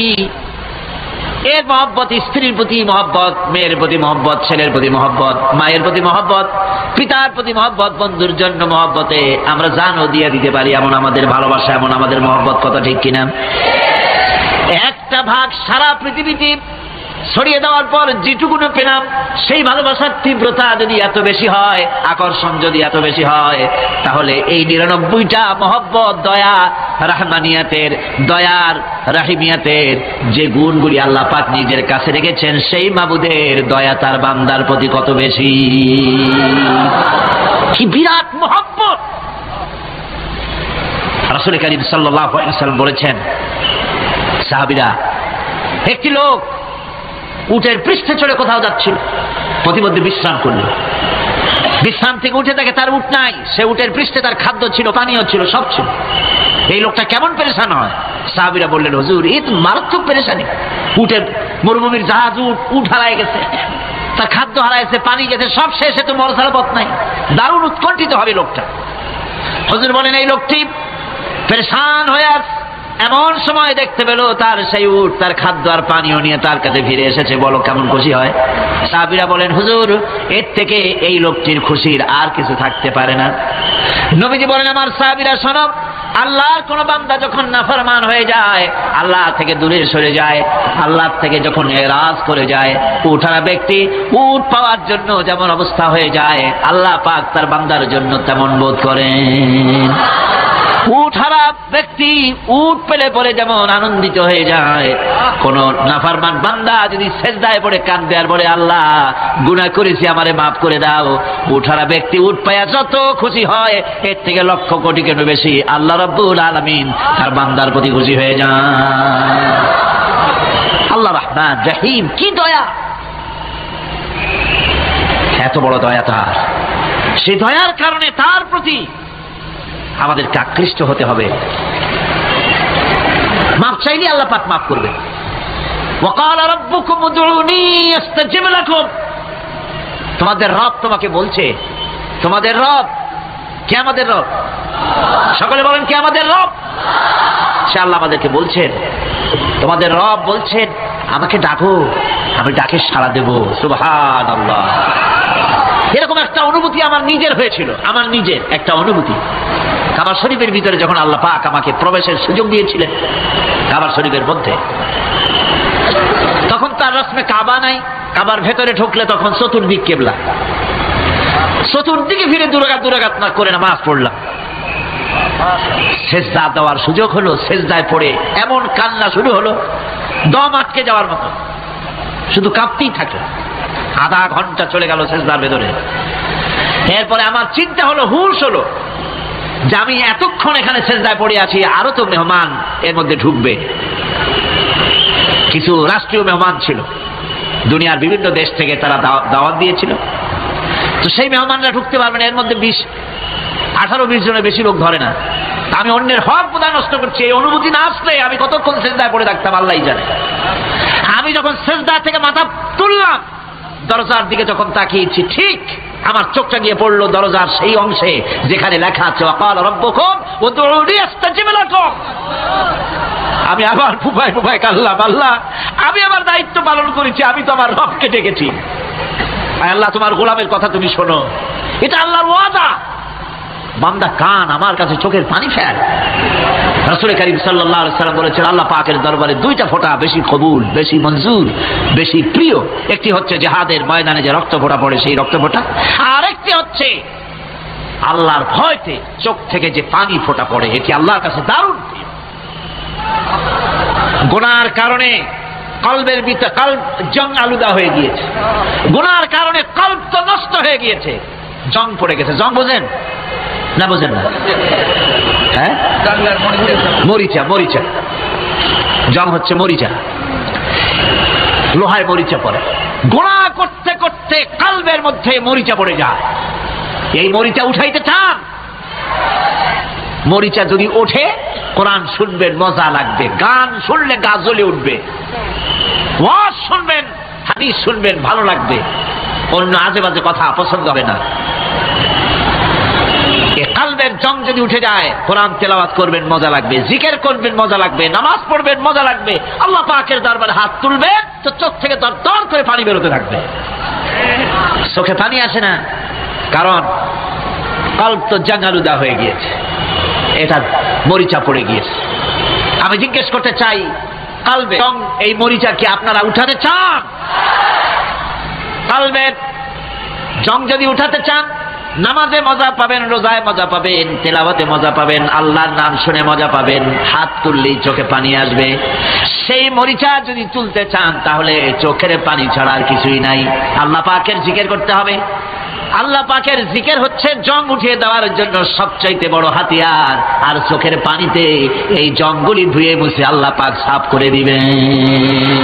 এর মহব্বত, স্ত্রীর প্রতি মহব্বত, মেয়ের প্রতি মহব্বত, ছেলের প্রতি মহব্বত, মায়ের প্রতি মহব্বত, পিতার প্রতি মহব্বত, বন্ধুর জন্য মহব্বতে আমরা জানও দিয়ে দিতে পারি, এমন আমাদের ভালোবাসা, এমন আমাদের মহব্বত, কথা ঠিক কিনা? 1টা ভাগ সারা পৃথিবীতে ছড়িয়ে দেওয়ার পর যেটুকুনো পেলাম, সেই ভালোবাসার তীব্রতা যদি এত বেশি হয়, আকর্ষণ যদি এত বেশি হয়, তাহলে এই 99টা মহব্বত, দয়া, রাহমানিয়াতের, দয়ার, রাহিমিয়াতের যে গুণগুলি আল্লাহ পাক নিজের কাছে রেখেছেন, সেই মাবুদের দয়া তার বান্দার প্রতি কত বেশি! কি বিরাট মহব্বত! রাসূল কারীম সাল্লাল্লাহু আলাইহি ওয়াসাল্লাম বলেছেন, সাহাবীরা, একটি লোক উটের পৃষ্ঠে চড়ে কোথাও যাচ্ছিল, প্রতিমধ্যে বিশ্রাম করল। বিশ্রাম থেকে উঠে দেখে তার উট নাই, সে উটের পৃষ্ঠে তার খাদ্য ছিল, পানীয় ছিল, সব ছিল। এই লোকটা কেমন পেরেশান হয়? সাহাবীরা বললেন, হুজুর, এই তো মারাত্মক পেরেশানি। উটের মরুভূমির জাহাজ, উট হারায় গেছে, তার খাদ্য হারাইছে, পানি গেছে, সব শেষে তো মরসার পথ নাই। দারুণ উৎকণ্ঠিত হবে লোকটা। হুজুর বলেন, এই লোকটি পেরেশান হয়ে আছে। এমন সময় দেখতে পেল তার সেই উট তার খাদ্য আর পানীয় নিয়ে তার কাছে ফিরে এসেছে। বলো কেমন খুশি হয়? সাহাবীরা বলেন, হুজুর, এর থেকে এই লোকটির খুশির আর কিছু থাকতে পারে না। নবীজি বলেন, আমার সাহাবীরা শোনো, আল্লাহর কোন বান্দা যখন নাফরমান হয়ে যায়, আল্লাহ থেকে দূরে সরে যায়, আল্লাহ থেকে যখন এরাজ করে যায়, উঠারা ব্যক্তি উট পাওয়ার জন্য যেমন অবস্থা হয়ে যায়, আল্লাহ পাক তার বান্দার জন্য তেমন বোধ করেন। উঠারা ব্যক্তি উট পেলে পরে যেমন আনন্দিত হয়ে যায়, কোন নাফরমান বান্দা যদি সেজদায় পড়ে কাঁদে আর বলে, আল্লাহ, গুনাহ করেছি, আমারে মাফ করে দাও, উঠারা ব্যক্তি উট পায়া যত খুশি হয়, এর থেকে লক্ষ কোটি কেন বেশি আল্লাহ রাব্বুল আলামিন তার বান্দার প্রতি খুশি হয়ে যান। আল্লাহ রহমান রহিম, কি দয়া! এত বড় দয়া তার। সেই দয়ার কারণে তার প্রতি আমাদেরকে আকৃষ্ট হতে হবে। মাফ চাইলে আল্লাহ পাক মাফ করবে। ওয়াকাল রাব্বুকুম উদউনি আস্তাজিব লাকুম। তোমাদের রব তোমাকে বলছে, তোমাদের রব কে? আমাদের রব। সকলে বলেন, কে আমাদের রব? সে আল্লাহ আমাদেরকে বলছেন, তোমাদের রব বলছেন, আমাকে ডাকো, আমি ডাকে সাড়া দেব। সুবহানাল্লাহ। এরকম একটা অনুভূতি আমার নিজের হয়েছিল, আমার নিজের একটা অনুভূতি। কাবা শরীফের ভিতরে যখন আল্লাহ পাক আমাকে প্রবেশের সুযোগ দিয়েছিলেন, কাবা শরীফের মধ্যে, তখন তার রসমে কাবা নাই। কাবার ভেতরে ঢুকলে তখন চতুর্দিক কেবলা, চতুর্দিকে ফিরে দুরাকাত না করে নামাজ পড়লাম। সেজদা দেওয়ার সুযোগ হলো, সেজদায় পড়ে এমন কান্না শুরু হলো, দম আটকে যাওয়ার মতো, শুধু কাঁপতেই থাকে। আধা ঘন্টা চলে গেল সেজদার ভেতরে। এরপরে আমার চিন্তা হলো, হুঁশ হলো যে আমি এতক্ষণ এখানে সেজদায় পড়ে আছি, আরো তো মেহমান এর মধ্যে ঢুকবে। কিছু রাষ্ট্রীয় মেহমান ছিল, দুনিয়ার বিভিন্ন দেশ থেকে তারা দাওয়াত দিয়েছিল। তো সেই মেহমানরা ঢুকতে পারবে না, এর মধ্যে 18-20 জনের বেশি লোক ধরে না। আমি অন্যের হক বোধহয় নষ্ট করছি, এই অনুভূতি না আসলে আমি কতক্ষণ সেজদায় পড়ে থাকতাম আল্লাহই জানে। আমি যখন সেজদা থেকে মাথা তুললাম, দরজার দিকে যখন তাকিয়েছি, ঠিক আমার চোখটা গিয়ে পড়লো দরজার সেই অংশে যেখানে লেখা আছে ওয়াকাল রাব্বুকুম উদউনি আস্তাজিব লাকুম। আমি আবার ফুফায় কাল্লাম, আল্লাহ, আমি আমার দায়িত্ব পালন করেছি, আমি তো আমার রবকে ডেকেছি। আল্লাহ, তোমার গোলামের কথা তুমি শোনো, এটা আল্লাহর ওয়াদা। বান্দা কান, আমার কাছে চোখের পানি ফেল। রাসূল করিম সাল্লাল্লাহু আলাইহি ওয়াসাল্লাম বলেছেন, আল্লাহ পাকের দরবারে দুইটা ফোঁটা বেশি কবুল, বেশি মঞ্জুর, বেশি প্রিয়। একটি হচ্ছে জিহাদের ময়দানে যে রক্ত ফোঁটা পড়ে সেই রক্ত ফোঁটা, আর একটি হচ্ছে আল্লাহর ভয়তে চোখ থেকে যে পানি ফোঁটা পড়ে, এটি আল্লাহর কাছে দারুণ প্রিয়। গুনার কারণে কলবের ভিতর কলব জং আলুদা হয়ে গিয়েছে, গুনার কারণে কলব তো নষ্ট হয়ে গিয়েছে, জং পড়ে গেছে। জং বোঝেন না? বোঝেন না? হ্যাঁ, মরিচা। মরিচা জং হচ্ছে মরিচা, লোহায় মরিচা পড়ে। গুনাহ করতে করতে কলবের মধ্যে মরিচা পড়ে যায়। এই মরিচা উঠাইতে চান? মরিচা যদি ওঠে, কোরআন শুনবেন মজা লাগবে, গান শুনলে গা জ্বলে উঠবে, ওয়াজ শুনবেন, হাদিস শুনবেন ভালো লাগবে, অন্য আজে বাজে কথা পছন্দ হবে না। কলবের জং যদি উঠে যায়, কোরআন তেলাওয়াত করবেন মজা লাগবে, জিকির করবেন মজা লাগবে, নামাজ পড়বেন মজা লাগবে, আল্লাহ পাকের দরবারে হাত তুলবেন তো চোখ থেকে দর করে পানি বেরোতে থাকবে। চোখে পানি আসে না, কারণ কলব তো জঙ্গালুদা হয়ে গিয়েছে, এটা মরিচা পড়ে গিয়েছে। আমি জিজ্ঞেস করতে চাই, কলবে জং এই মরিচা কি আপনারা উঠাতে চান? কলবের জং যদি উঠাতে চান, নামাজে মজা পাবেন, রোজায় মজা পাবেন, তেলাওয়াতে মজা পাবেন, আল্লাহর নাম শুনে মজা পাবেন, হাত তুললেই চোখে পানি আসবে। সেই মরিচা যদি তুলতে চান, তাহলে চোখের পানি ছাড়া আর কিছুই নাই, আল্লাহ পাকের জিকির করতে হবে। আল্লাহ পাকের জিকির হচ্ছে জং উঠিয়ে দেওয়ার জন্য সবচাইতে বড় হাতিয়ার। আর চোখের পানিতে এই জংগুলি ধুয়ে মুছে আল্লাহ পাক সাফ করে দিবেন।